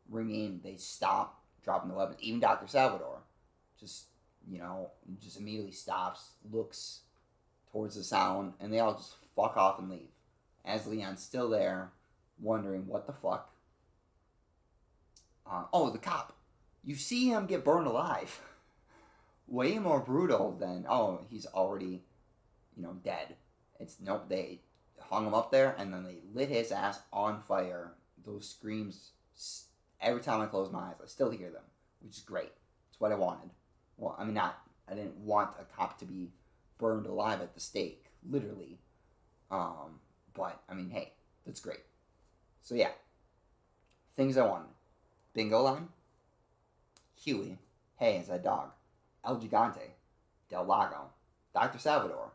ringing, they stop dropping the weapons. Even Dr. Salvador just immediately stops, looks towards the sound, and they all just fuck off and leave. As Leon's still there, wondering what the fuck. The cop. You see him get burned alive. Way more brutal than, he's already, dead. It's, nope, they hung him up there, and then they lit his ass on fire. Those screams, every time I close my eyes, I still hear them, which is great. It's what I wanted. Well, I didn't want a cop to be burned alive at the stake, literally. But, hey, that's great. So, yeah. Things I wanted. Bingo line. Huey. Hey, it's that dog. El Gigante. Del Lago. Dr. Salvador.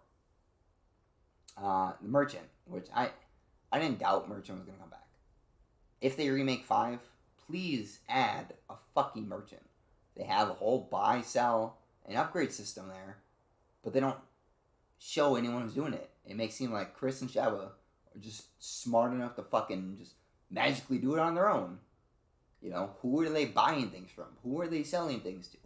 The Merchant, which I didn't doubt Merchant was going to come back. If they remake 5, please add a fucking Merchant. They have a whole buy, sell, and upgrade system there, but they don't show anyone who's doing it. It makes it seem like Chris and Sheva are just smart enough to fucking just magically do it on their own. Who are they buying things from? Who are they selling things to?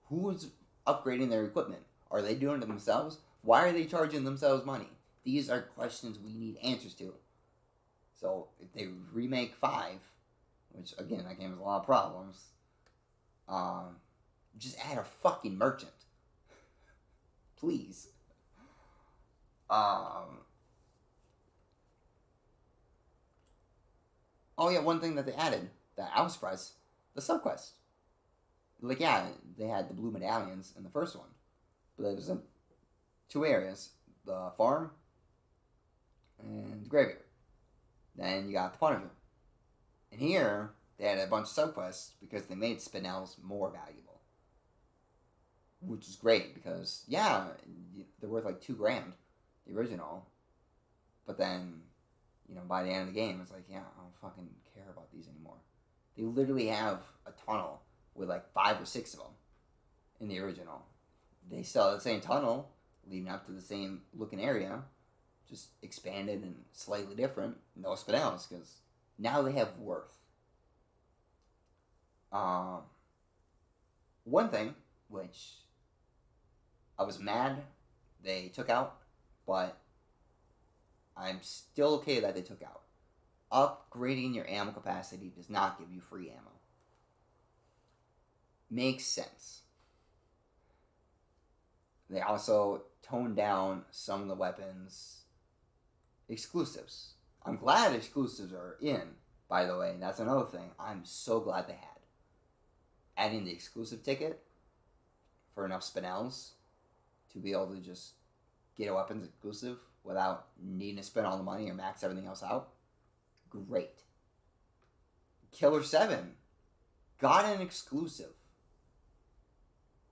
Who's upgrading their equipment? Are they doing it themselves? Why are they charging themselves money? These are questions we need answers to. So, if they remake 5, which, again, that game has a lot of problems, just add a fucking Merchant. Please. Oh yeah, one thing that they added that I was surprised, the subquest. Like yeah, they had the blue medallions in the first one, but there was in two areas: the farm and the graveyard. Then you got the Punisher. And here they had a bunch of subquests because they made spinels more valuable, which is great because yeah, they're worth like $2,000, the original. But then, by the end of the game, it's like yeah, I don't fucking care about these anymore. They literally have a tunnel with like 5 or 6 of them in the original. They still have the same tunnel leading up to the same looking area, just expanded and slightly different. No spinels because now they have worth. One thing which I was mad they took out, but I'm still okay that they took out. Upgrading your ammo capacity does not give you free ammo. Makes sense. They also toned down some of the weapons exclusives. I'm glad exclusives are in, by the way. That's another thing I'm so glad they had. Adding the exclusive ticket for enough spinels to be able to just get a weapons exclusive without needing to spend all the money or max everything else out. Great. Killer 7 got an exclusive.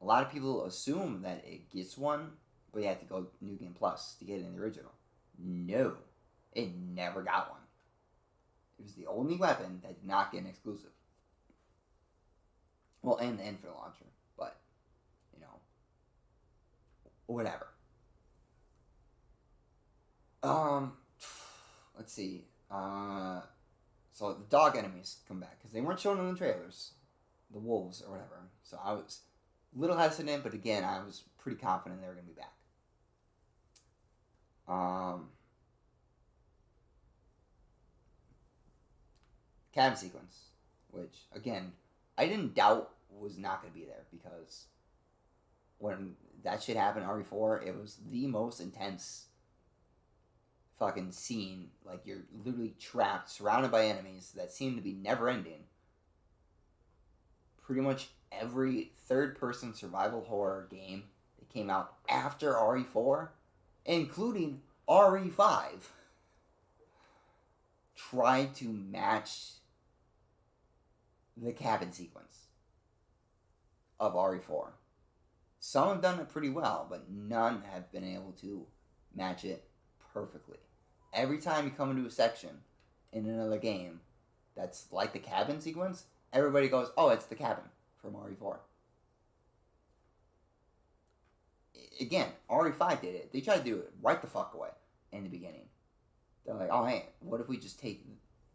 A lot of people assume that it gets one, but you have to go New Game Plus to get it in the original. No, it never got one. It was the only weapon that did not get an exclusive. Well, and the Infinite Launcher, but, whatever. Let's see. So the dog enemies come back, because they weren't shown in the trailers. The wolves, or whatever. So I was a little hesitant, but again, I was pretty confident they were going to be back. Cabin sequence, which, again, I didn't doubt was not going to be there, because when that shit happened in RE4, it was the most intense fucking scene. Like, you're literally trapped, surrounded by enemies that seem to be never ending. Pretty much every third-person survival horror game that came out after RE4, including RE5, tried to match the cabin sequence of RE4. Some have done it pretty well, but none have been able to match it perfectly. Every time you come into a section in another game that's like the cabin sequence, everybody goes, oh, it's the cabin from RE4. Again, RE5 did it. They tried to do it right the fuck away in the beginning. They're like, oh, hey, what if we just take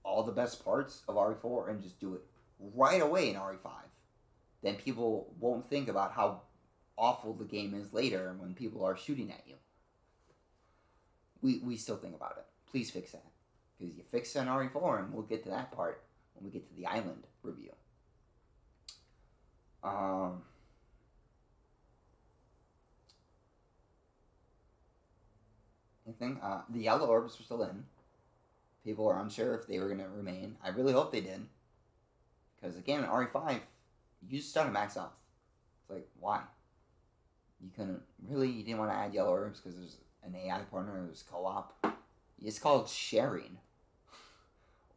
all the best parts of RE4 and just do it right away in RE5? Then people won't think about how awful the game is later when people are shooting at you. We still think about it. Please fix that. Because you fix it in RE4, and we'll get to that part when we get to the island review. I think the yellow orbs were still in. People are unsure if they were going to remain. I really hope they did. Because again, in RE5, you just started max health. It's like, why? You didn't want to add yellow orbs because there's an AI partner, there's co-op. It's called sharing.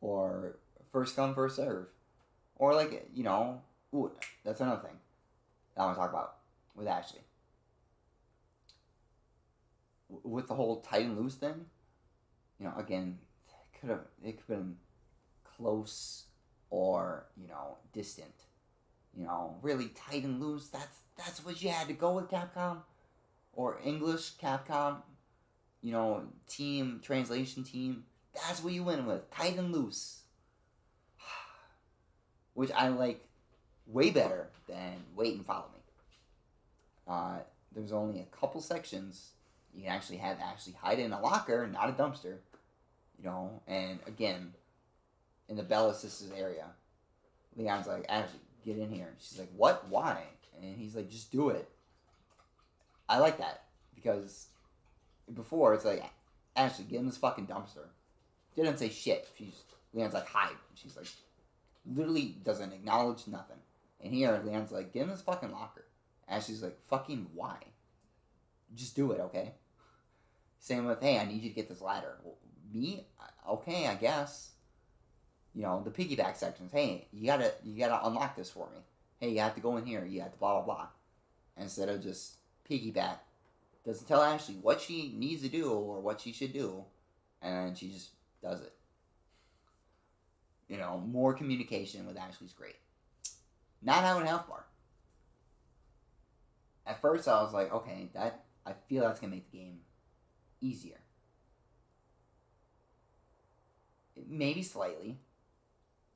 Or first come, first serve. Or like, ooh, that's another thing that I want to talk about with Ashley. With the whole tight and loose thing, again, it could have been close or, distant. Really tight and loose, that's what you had to go with, Capcom. Or English Capcom, team, translation team. That's what you went with, tight and loose. Which I like way better than wait and follow me. There's only a couple sections you can actually hide in a locker, not a dumpster. And again, in the Bella Sisters area, Leon's like, Ashley, get in here. She's like, what? Why? And he's like, just do it. I like that, because before, it's like, Ashley, get in this fucking dumpster. She doesn't say shit. Leon's like, hide. She's like, literally doesn't acknowledge nothing. And here, Leon's like, get in this fucking locker. Ashley's like, fucking why? Just do it, okay? Same with, hey, I need you to get this ladder. Well, me? Okay, I guess. You know, the piggyback sections. Hey, you gotta unlock this for me. Hey, you have to go in here. You have to blah, blah, blah. Instead of just piggyback. Doesn't tell Ashley what she needs to do or what she should do. And she just does it. You know, more communication with Ashley's great. Not having a health bar. At first I was like, okay, I feel that's going to make the game easier. Maybe slightly.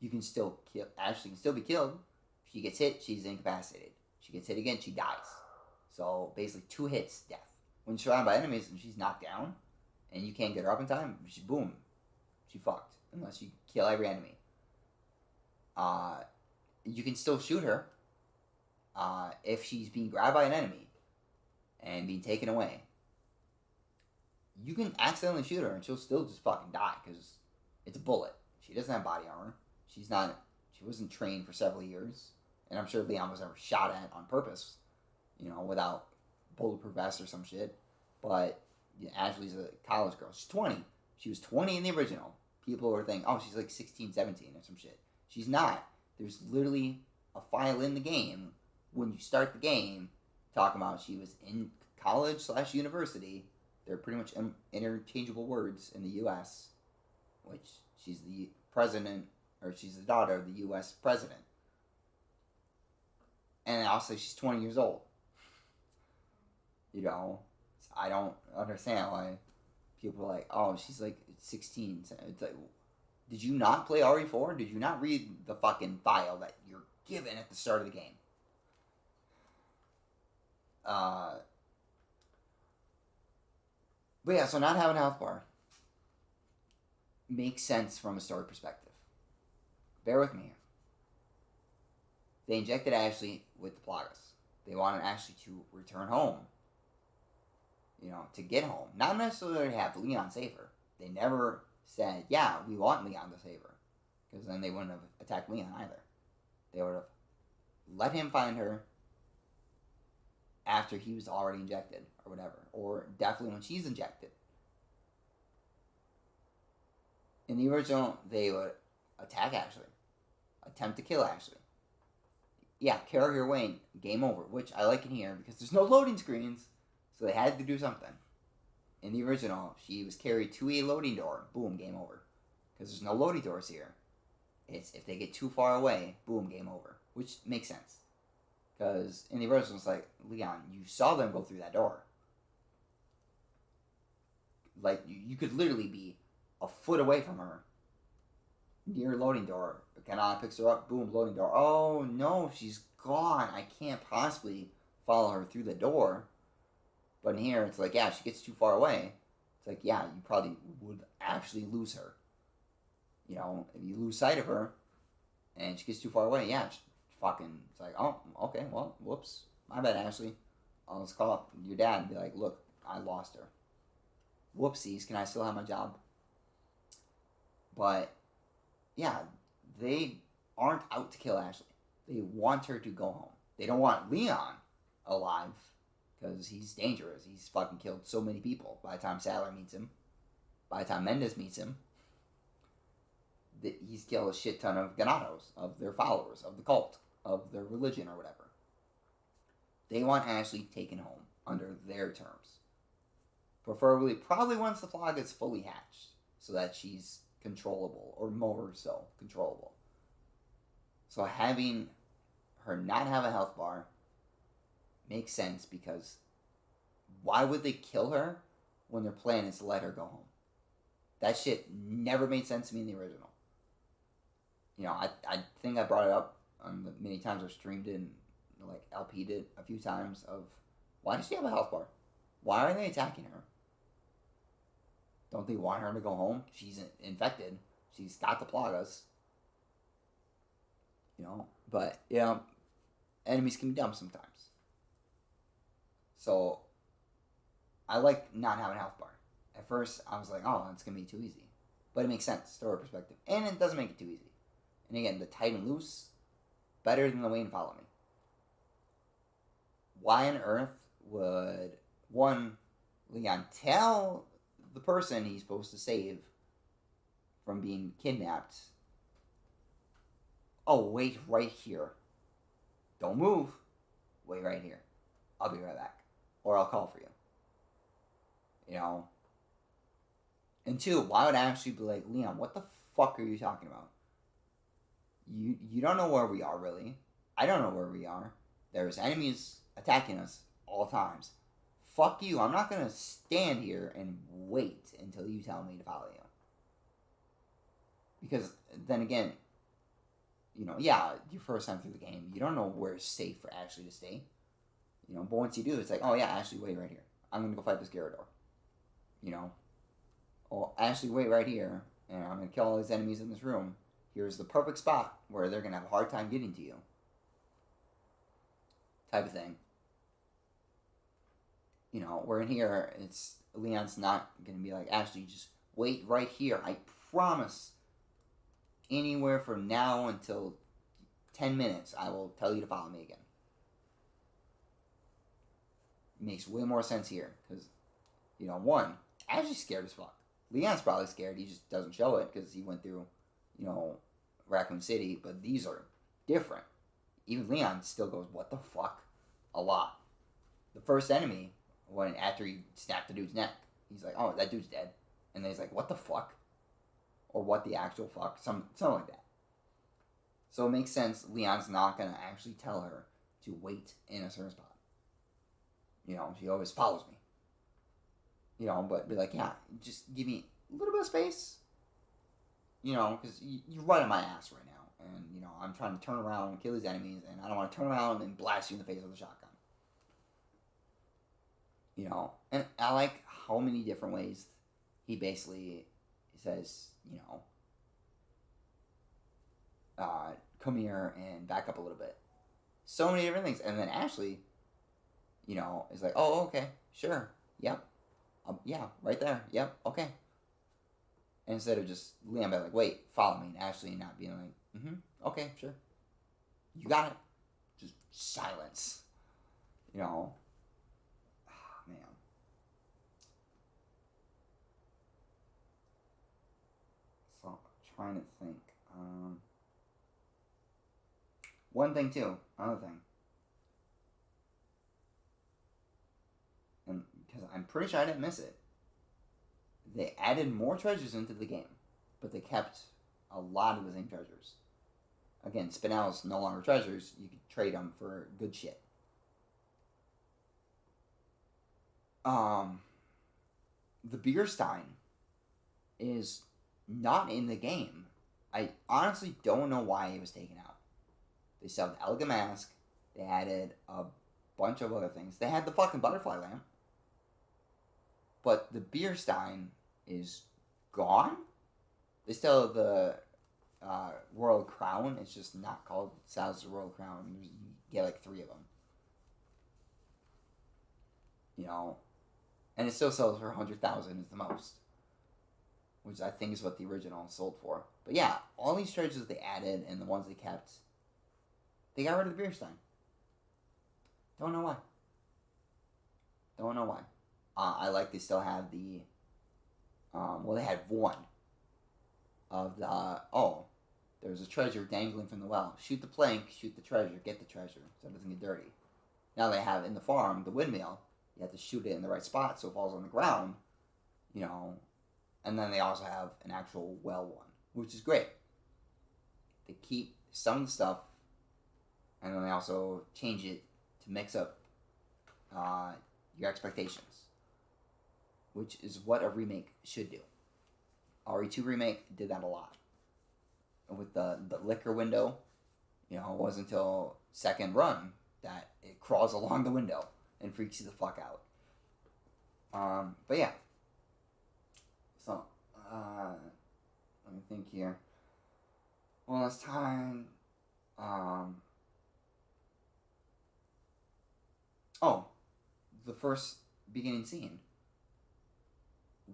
You can still kill. Ashley can still be killed. If she gets hit, she's incapacitated. She gets hit again, she dies. So basically 2 hits, death. When surrounded by enemies and she's knocked down, and you can't get her up in time, boom, she fucked. Unless you kill every enemy. You can still shoot her if she's being grabbed by an enemy and being taken away. You can accidentally shoot her and she'll still just fucking die because it's a bullet. She doesn't have body armor. She wasn't trained for several years. And I'm sure Leon was never shot at on purpose, you know, without bulletproof vest or some shit. But yeah, Ashley's a college girl. She's 20. She was 20 in the original. People were thinking, oh, she's like 16, 17 or some shit. She's not. There's literally a file in the game when you start the game talking about she was in college/university. They're pretty much interchangeable words in the U.S., which she's the president, or she's the daughter of the U.S. president. And also she's 20 years old. You know, I don't understand why people are like, oh, she's like 16. It's like, did you not play RE4? Did you not read the fucking file that you're given at the start of the game? But yeah, so not having a health bar makes sense from a story perspective. Bear with me here. They injected Ashley with the Plagas. They wanted Ashley to return home. You know, to get home. Not necessarily to have Leon save her. They never said, yeah, we want Leon to save her. Because then they wouldn't have attacked Leon either. They would have let him find her after he was already injected or whatever. Or definitely when she's injected. In the original, they would attack Ashley. Attempt to kill Ashley. Yeah, carry her away, game over. Which I like in here because there's no loading screens. So they had to do something. In the original, she was carried to a loading door. Boom, game over. Because there's no loading doors here. It's if they get too far away, boom, game over. Which makes sense. Because in the original, it's like, Leon, you saw them go through that door. Like, you could literally be a foot away from her. Near loading door. Kanana picks her up, boom, loading door. Oh, no, she's gone. I can't possibly follow her through the door. But in here, it's like, yeah, she gets too far away. It's like, yeah, you probably would actually lose her. You know, if you lose sight of her, and she gets too far away, yeah, it's like, oh, okay, well, whoops. My bad, Ashley. I'll just call up your dad and be like, look, I lost her. Whoopsies, can I still have my job? But, yeah, they aren't out to kill Ashley. They want her to go home. They don't want Leon alive. Because he's dangerous. He's fucking killed so many people. By the time Sailor meets him. By the time Mendes meets him. He's killed a shit ton of Ganados. Of their followers. Of the cult. Of their religion or whatever. They want Ashley taken home. Under their terms. Preferably, probably once the Plaga is fully hatched. So that she's controllable. Or more so, controllable. So having her not have a health bar makes sense because why would they kill her when their plan is to let her go home? That shit never made sense to me in the original. You know, I think I brought it up on the many times I've streamed it and like LP'd it a few times of why does she have a health bar? Why are they attacking her? Don't they want her to go home? She's infected. She's got the Plagas. You know, but you know, enemies can be dumb sometimes. So, I like not having a health bar. At first, I was like, oh, it's going to be too easy. But it makes sense, story perspective. And it doesn't make it too easy. And again, the tight and loose, better than the wait and follow me. Why on earth would, one, Leon tell the person he's supposed to save from being kidnapped, oh, wait right here. Don't move. Wait right here. I'll be right back. Or I'll call for you. You know? And two, why would I actually be like, Leon, what the fuck are you talking about? You don't know where we are, really. I don't know where we are. There's enemies attacking us all times. Fuck you. I'm not going to stand here and wait until you tell me to follow you. Because then again, you know, yeah, your first time through the game, you don't know where it's safe for Ashley to stay. You know, but once you do, it's like, oh yeah, Ashley, wait right here. I'm going to go fight this Gyarados. You know? Oh, Ashley, wait right here, and I'm going to kill all these enemies in this room. Here's the perfect spot where they're going to have a hard time getting to you. Type of thing. You know, where in here, it's Leon's not going to be like, Ashley, just wait right here. I promise. Anywhere from now until 10 minutes, I will tell you to follow me again. It makes way more sense here. Because, you know, one, Ashley's scared as fuck. Leon's probably scared. He just doesn't show it because he went through, you know, Raccoon City. But these are different. Even Leon still goes, what the fuck? A lot. The first enemy, after he snapped the dude's neck, he's like, oh, that dude's dead. And then he's like, what the fuck? Or what the actual fuck? Something like that. So it makes sense Leon's not going to actually tell her to wait in a certain spot. You know, she always follows me. You know, but be like, yeah, just give me a little bit of space. You know, because you're right on my ass right now. And, you know, I'm trying to turn around and kill these enemies. And I don't want to turn around and blast you in the face with a shotgun. You know, and I like how many different ways he basically says, you know, come here and back up a little bit. So many different things. And then Ashley, you know, is like, oh, okay, sure, yep. Yeah, right there, yep, okay. And instead of just Leon being like, wait, follow me, and Ashley not being like, okay, sure. You got it. Just silence. You know. Oh, man. So, I'm trying to think. One thing, too. Another thing. And because I'm pretty sure I didn't miss it. They added more treasures into the game. But they kept a lot of the same treasures. Again, Spinel's no longer treasures. You can trade them for good shit. The beer stein is not in the game. I honestly don't know why it was taken out. They still have the Elegant Mask. They added a bunch of other things. They had the fucking butterfly lamp. But the beer stein is gone. They still have the Royal Crown. It's just not called Sal's Royal Crown. You get like 3 of them. You know. And it still sells for 100,000 is the most. Which I think is what the original sold for. But yeah, all these treasures they added and the ones they kept, they got rid of the beer stein. Don't know why. Don't know why. I like they still have the... well, they had one of the... there's a treasure dangling from the well. Shoot the plank, shoot the treasure, get the treasure, so it doesn't get dirty. Now they have in the farm, the windmill. You have to shoot it in the right spot so it falls on the ground, you know. And then they also have an actual well one, which is great. They keep some of the stuff, and then they also change it to mix up your expectations, which is what a remake should do. RE2 Remake did that a lot. With the liquor window, you know, it wasn't until second run that it crawls along the window and freaks you the fuck out. But yeah. So, let me think here. Well, last time, the first beginning scene.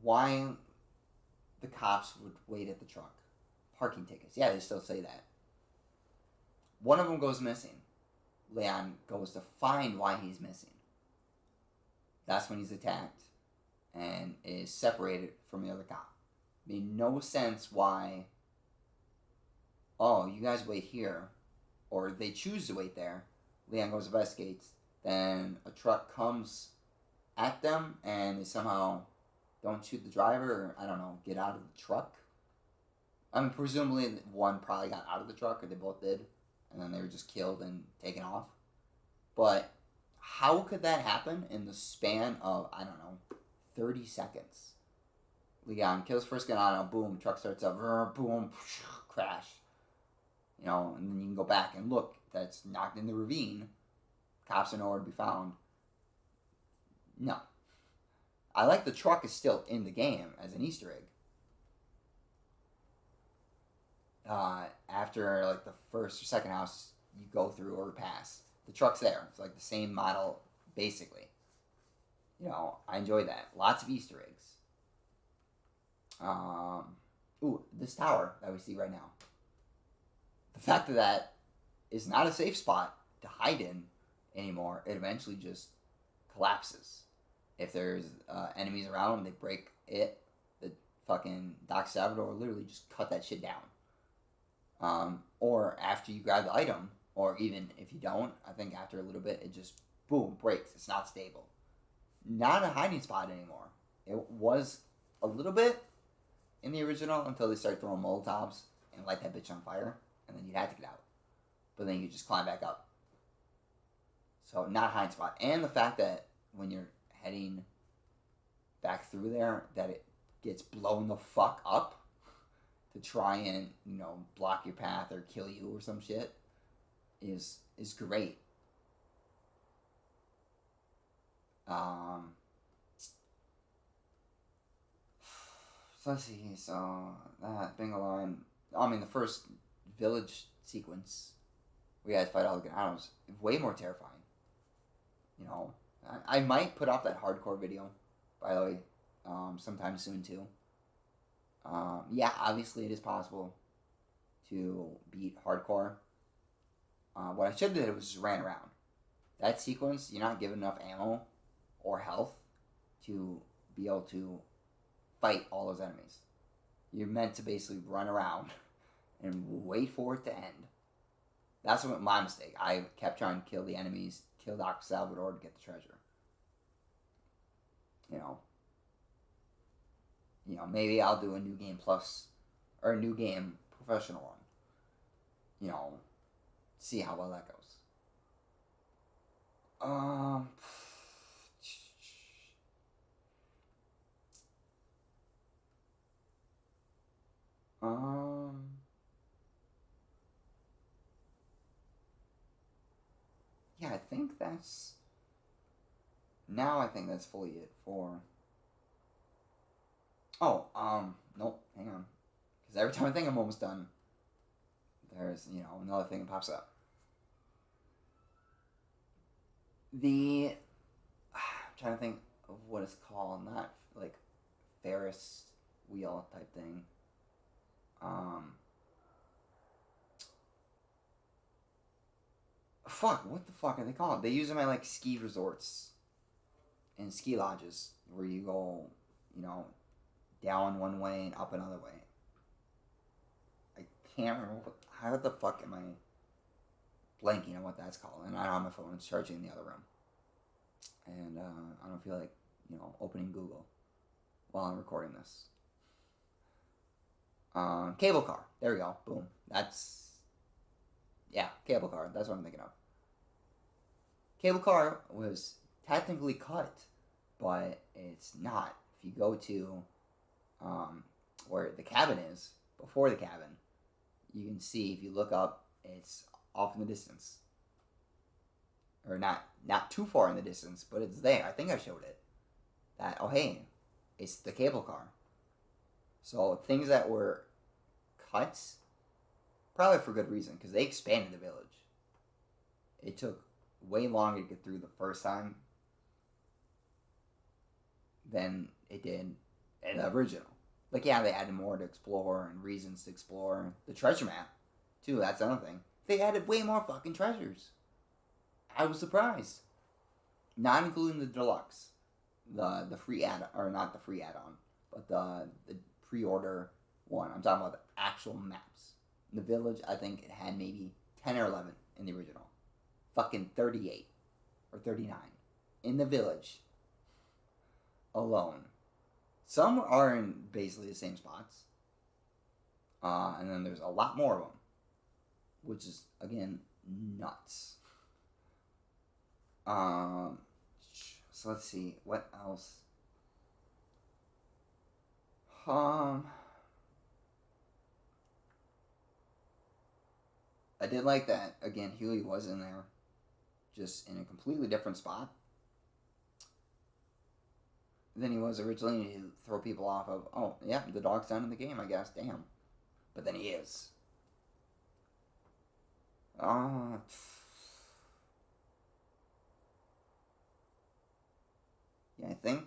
why the cops would wait at the truck. Parking tickets. Yeah, they still say that. One of them goes missing. Leon goes to find why he's missing. That's when he's attacked and is separated from the other cop. Made no sense why, oh, you guys wait here, or they choose to wait there. Leon goes investigates. Then a truck comes at them and they somehow don't shoot the driver, or I don't know, get out of the truck. I mean, presumably one probably got out of the truck, or they both did, and then they were just killed and taken off. But how could that happen in the span of, I don't know, 30 seconds? Leon kills first guy on, boom, truck starts up, boom, crash. You know, and then you can go back and look, that's knocked in the ravine. Cops are nowhere to be found. No. I like the truck is still in the game as an Easter egg. After like the first or second house you go through or pass, the truck's there. It's like the same model, basically. You know, I enjoy that. Lots of Easter eggs. This tower that we see right now. The fact that is not a safe spot to hide in anymore. It eventually just collapses. If there's enemies around, they break it. The fucking Doc Salvador literally just cut that shit down. Or after you grab the item, or even if you don't, I think after a little bit, it just, boom, breaks. It's not stable. Not a hiding spot anymore. It was a little bit in the original until they started throwing Molotovs and light that bitch on fire, and then you'd have to get out. But then you just climb back up. So, not a hiding spot. And the fact that when you're heading back through there, that it gets blown the fuck up to try and, you know, block your path or kill you or some shit is great. So let's see. So that Bangalore, I mean, the first village sequence, we had to fight all the Ganados. Way more terrifying. You know, I might put up that hardcore video, by the way, sometime soon too. Yeah, obviously it is possible to beat hardcore. What I should have did was just ran around. That sequence, you're not given enough ammo or health to be able to fight all those enemies. You're meant to basically run around and wait for it to end. That's what my mistake. I kept trying to kill the enemies, kill Dr. Salvador to get the treasure. You know, maybe I'll do a new game plus, or a new game professional one. You know, see how well that goes. Yeah, I think that's fully it for. Oh, nope, hang on. Because every time I think I'm almost done, there's, you know, another thing that pops up. I'm trying to think of what it's called, not like Ferris wheel type thing. What the fuck are they called? They use them at like ski resorts and ski lodges where you go, you know, down one way and up another way. I can't remember how the fuck am I blanking on what that's called, and I don't have my phone. It's charging in the other room, and I don't feel like, you know, opening Google while I'm recording this. Cable car. There we go. Boom. Cable car. That's what I'm thinking of. Cable car was technically cut, but it's not. If you go to where the cabin is, before the cabin, you can see, if you look up, it's off in the distance. Or not too far in the distance, but it's there. I think I showed it. That, oh hey, it's the cable car. So things that were cut, probably for good reason, because they expanded the village. It took way longer to get through the first time than it did in the original. Like, yeah, they added more to explore and reasons to explore. The treasure map, too, that's another thing. They added way more fucking treasures. I was surprised. Not including the deluxe. The free add, or not the free add-on, but the pre-order one. I'm talking about the actual maps. The village, I think it had maybe 10 or 11 in the original. Fucking 38 or 39 in the village alone. Some are in basically the same spots. And then there's a lot more of them, which is, again, nuts. So let's see, what else? I did like that, again, Huey was in there, just in a completely different spot than he was originally, to throw people off of, oh, yeah, the dog's done in the game, I guess, damn. But then he is. Yeah, I think...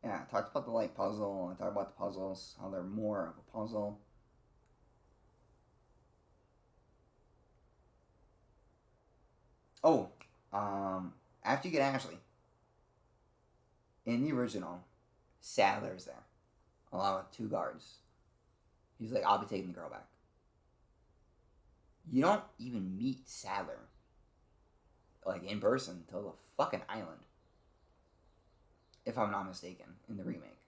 Yeah, I talked about the light puzzle, I talked about the puzzles, how they're more of a puzzle. Oh, after you get Ashley, in the original, Sadler's there, along with 2 guards. He's like, I'll be taking the girl back. You don't even meet Sadler, like, in person, till the fucking island. If I'm not mistaken, in the remake.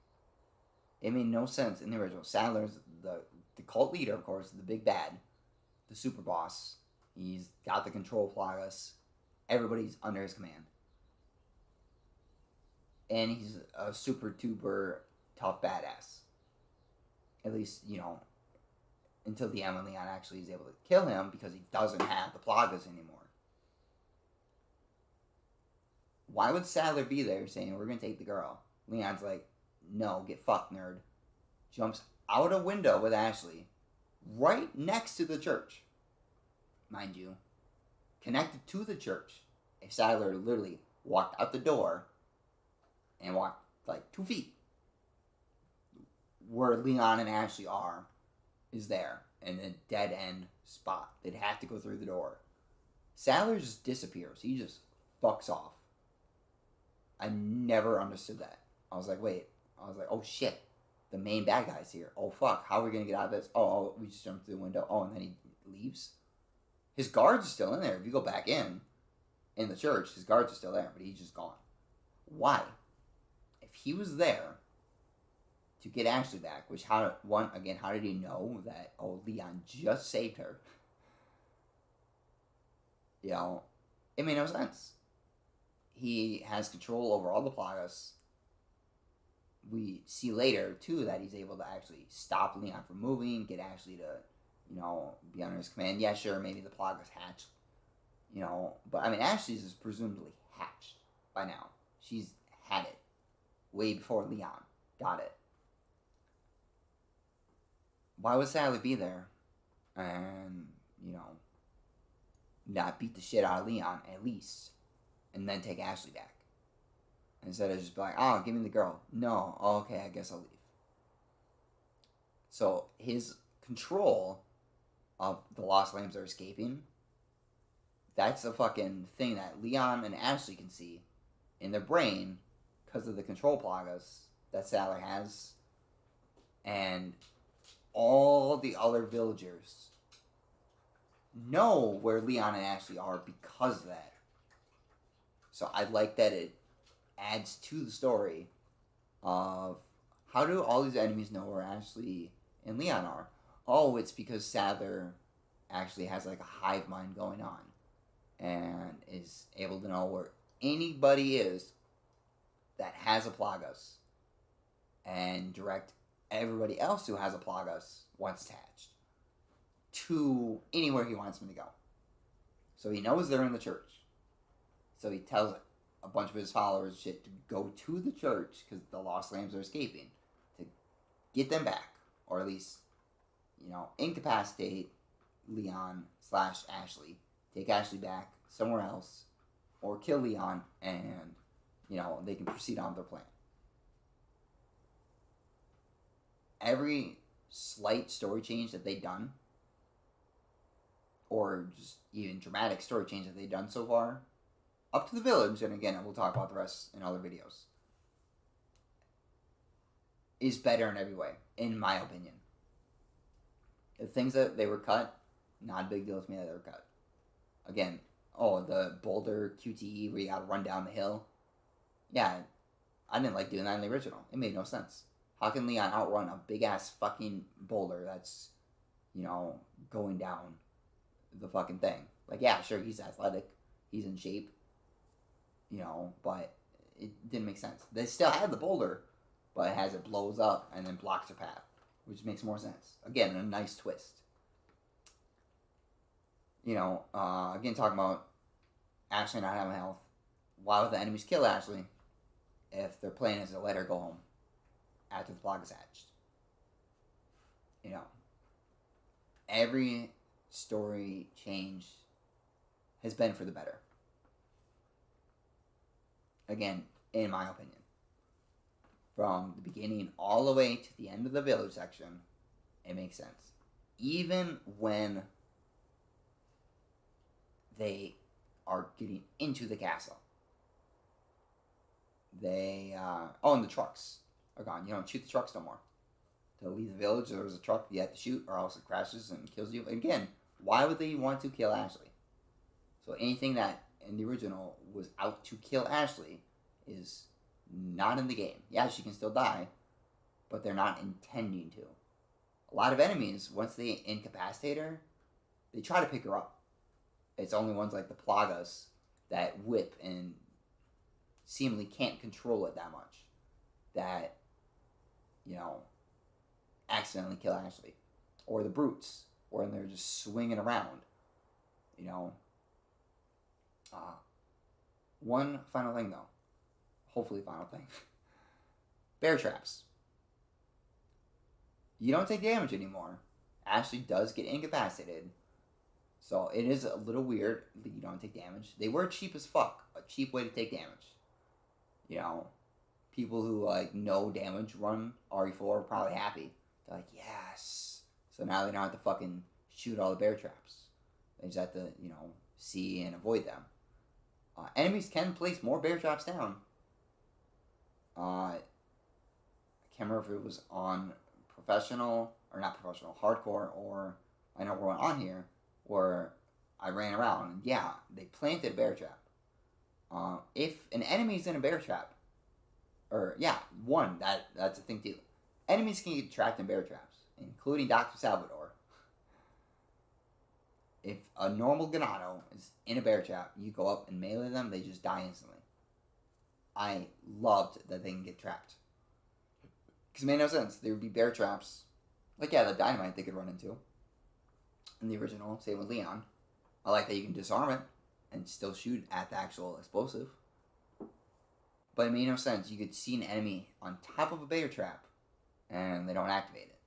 It made no sense in the original. Sadler's the cult leader, of course, the big bad, the super boss. He's got the control plagas. Everybody's under his command. And he's a super duper tough badass. At least, you know, until the end when Leon actually is able to kill him because he doesn't have the plagas anymore. Why would Sadler be there saying, we're going to take the girl? Leon's like, no, get fucked, nerd. Jumps out a window with Ashley, right next to the church. Mind you, connected to the church. If Sadler literally walked out the door and walked like 2 feet, where Leon and Ashley are, is there, in a dead end spot. They'd have to go through the door. Sadler just disappears. He just fucks off. I never understood that. I was like, wait. I was like, oh shit. The main bad guy's here. Oh fuck. How are we going to get out of this? Oh, we just jumped through the window. Oh, and then he leaves. His guards are still in there. If you go back in the church, his guards are still there, but he's just gone. Why? If he was there to get Ashley back, which how did he know that, oh, Leon just saved her? You know, it made no sense. He has control over all the plagas. We see later, too, that he's able to actually stop Leon from moving, get Ashley to, you know, be under his command. Yeah, sure, maybe the plagas hatched, you know. But, I mean, Ashley's is presumably hatched by now. She's had it way before Leon got it. Why would Sally be there and, you know, not beat the shit out of Leon, at least, and then take Ashley back? Instead of just be like, oh, give me the girl. No, oh, okay, I guess I'll leave. So his control of the Lost Lambs are escaping, that's a fucking thing that Leon and Ashley can see in their brain because of the control plagas that Sadler has. And all the other villagers know where Leon and Ashley are because of that. So I like that it adds to the story of how do all these enemies know where Ashley and Leon are? Oh, it's because Sadler actually has like a hive mind going on and is able to know where anybody is that has a plagas and direct everybody else who has a plagas once attached to anywhere he wants them to go. So he knows they're in the church. So he tells a bunch of his followers shit to go to the church because the Lost Lambs are escaping to get them back, or at least, you know, incapacitate Leon / Ashley, take Ashley back somewhere else, or kill Leon, and, you know, they can proceed on their plan. Every slight story change that they've done, or just even dramatic story change that they've done so far, up to the village, and again, we'll talk about the rest in other videos, is better in every way, in my opinion. The things that they were cut, not a big deal to me that they were cut. Again, the boulder QTE where you gotta run down the hill. Yeah, I didn't like doing that in the original. It made no sense. How can Leon outrun a big ass fucking boulder that's, you know, going down the fucking thing? Like, yeah, sure, he's athletic, he's in shape, you know, but it didn't make sense. They still had the boulder, but it blows up and then blocks your path, which makes more sense. Again, a nice twist. You know, again, talking about Ashley not having health. Why would the enemies kill Ashley if their plan is to let her go home after the flock is hatched? You know, every story change has been for the better. Again, in my opinion. From the beginning all the way to the end of the village section, it makes sense. Even when they are getting into the castle. And the trucks are gone. You don't shoot the trucks no more. To leave the village, there was a truck you have to shoot, or else it crashes and kills you. Again, why would they want to kill Ashley? So anything that in the original was out to kill Ashley is not in the game. Yeah, she can still die, but they're not intending to. A lot of enemies, once they incapacitate her, they try to pick her up. It's only ones like the Plagas that whip and seemingly can't control it that much that, you know, accidentally kill Ashley. Or the Brutes, where they're just swinging around, you know. One final thing, though. Hopefully final thing. Bear traps. You don't take damage anymore. Ashley does get incapacitated. So it is a little weird that you don't take damage. They were cheap as fuck. A cheap way to take damage. You know, people who like no damage run RE4 are probably happy. They're like, yes. So now they don't have to fucking shoot all the bear traps. They just have to, you know, see and avoid them. Enemies can place more bear traps down. I can't remember if it was on professional, or not professional, hardcore, or I know we're on here, where I ran around, and yeah, they planted a bear trap. If an enemy's in a bear trap, that's a thing too. Enemies can get trapped in bear traps, including Dr. Salvador. If a normal Ganado is in a bear trap, you go up and melee them, they just die instantly. I loved that they can get trapped. Because it made no sense. There would be bear traps. Like, yeah, the dynamite they could run into. In the original, same with Leon. I like that you can disarm it and still shoot at the actual explosive. But it made no sense. You could see an enemy on top of a bear trap and they don't activate it.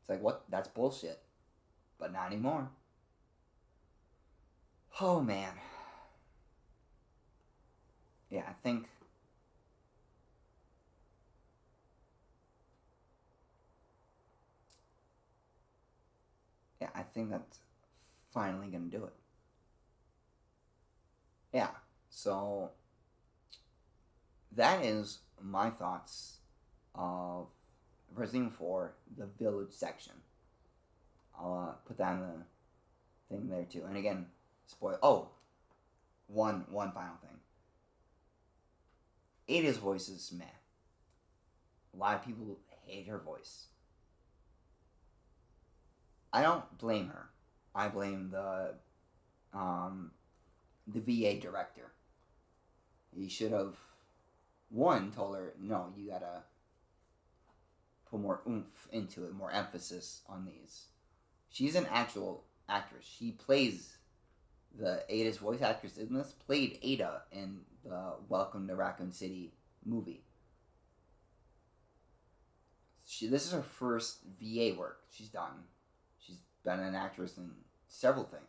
It's like, what? That's bullshit. But not anymore. Oh, man. Yeah, I think that's finally going to do it. Yeah, so that is my thoughts of Resident Evil 4, the village section. I'll put that in the thing there too. And again, spoil. Oh, one final thing. Ada's voice is meh. A lot of people hate her voice. I don't blame her. I blame the VA director. He should have, told her, no, you gotta put more oomph into it, more emphasis on these. She's an actual actress. She plays Ada's voice actress in this, played Ada in the Welcome to Raccoon City movie. This is her first VA work she's done. She's been an actress in several things,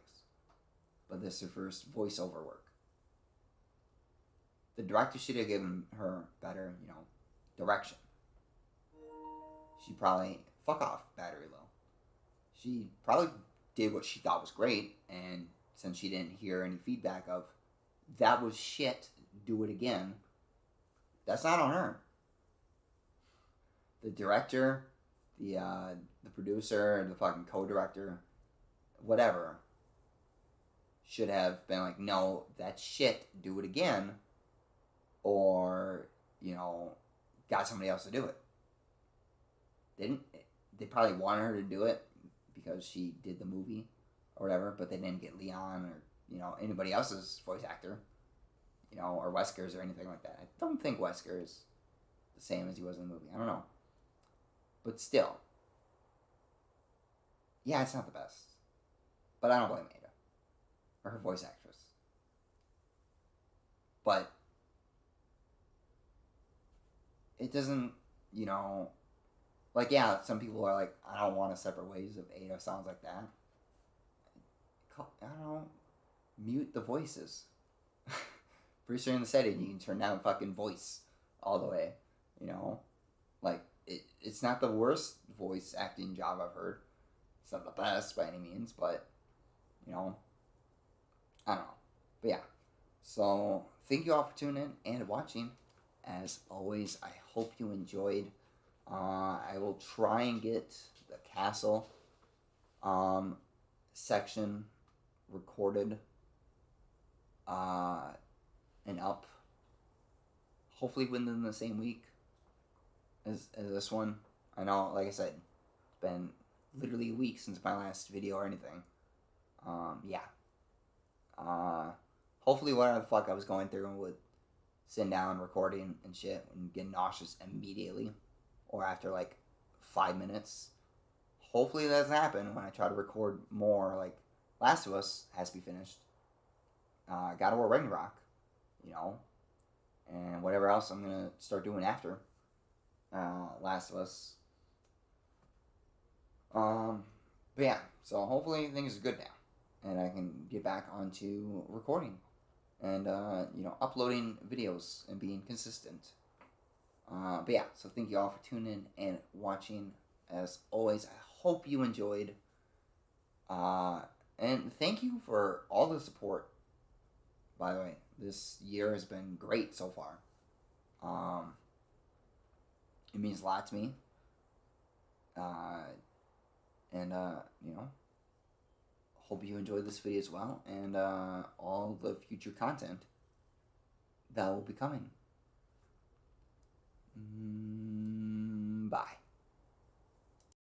but this is her first voiceover work. The director should have given her better, direction. She probably fuck off battery low. She probably did what she thought was great, and since she didn't hear any feedback of that was shit, do it again, that's not on her. The director, the producer, the fucking co-director, whatever, should have been like, no, that's shit, do it again, or got somebody else to do it. They probably wanted her to do it because she did the movie or whatever, but they didn't get Leon or anybody else's voice actor, or Wesker's or anything like that. I don't think Wesker is the same as he was in the movie. I don't know, but still, yeah, it's not the best, but I don't blame Ada or her voice actress. But it doesn't, like, yeah, some people are like, I don't want a separate ways of Ada sounds like that. I don't know, mute the voices. Pretty sure in the setting you can turn down fucking voice all the way, Like, it's not the worst voice acting job I've heard. It's not the best by any means, but, I don't know. But yeah, so thank you all for tuning in and watching. As always, I hope you enjoyed. I will try and get the castle section recorded and up, hopefully within the same week as this one. I know, like I said, it's been literally a week since my last video or anything. Hopefully whatever the fuck I was going through with sitting down, recording and shit, and getting nauseous immediately, or after like 5 minutes. Hopefully that doesn't happen when I try to record more. Like, Last of Us has to be finished. God of War Ragnarok, and whatever else I'm gonna start doing after Last of Us. But yeah, so hopefully things are good now, and I can get back onto recording and uploading videos and being consistent. But yeah, so thank you all for tuning in and watching. As always, I hope you enjoyed. And thank you for all the support. By the way, this year has been great so far. It means a lot to me. And hope you enjoyed this video as well, and all the future content that will be coming. Bye.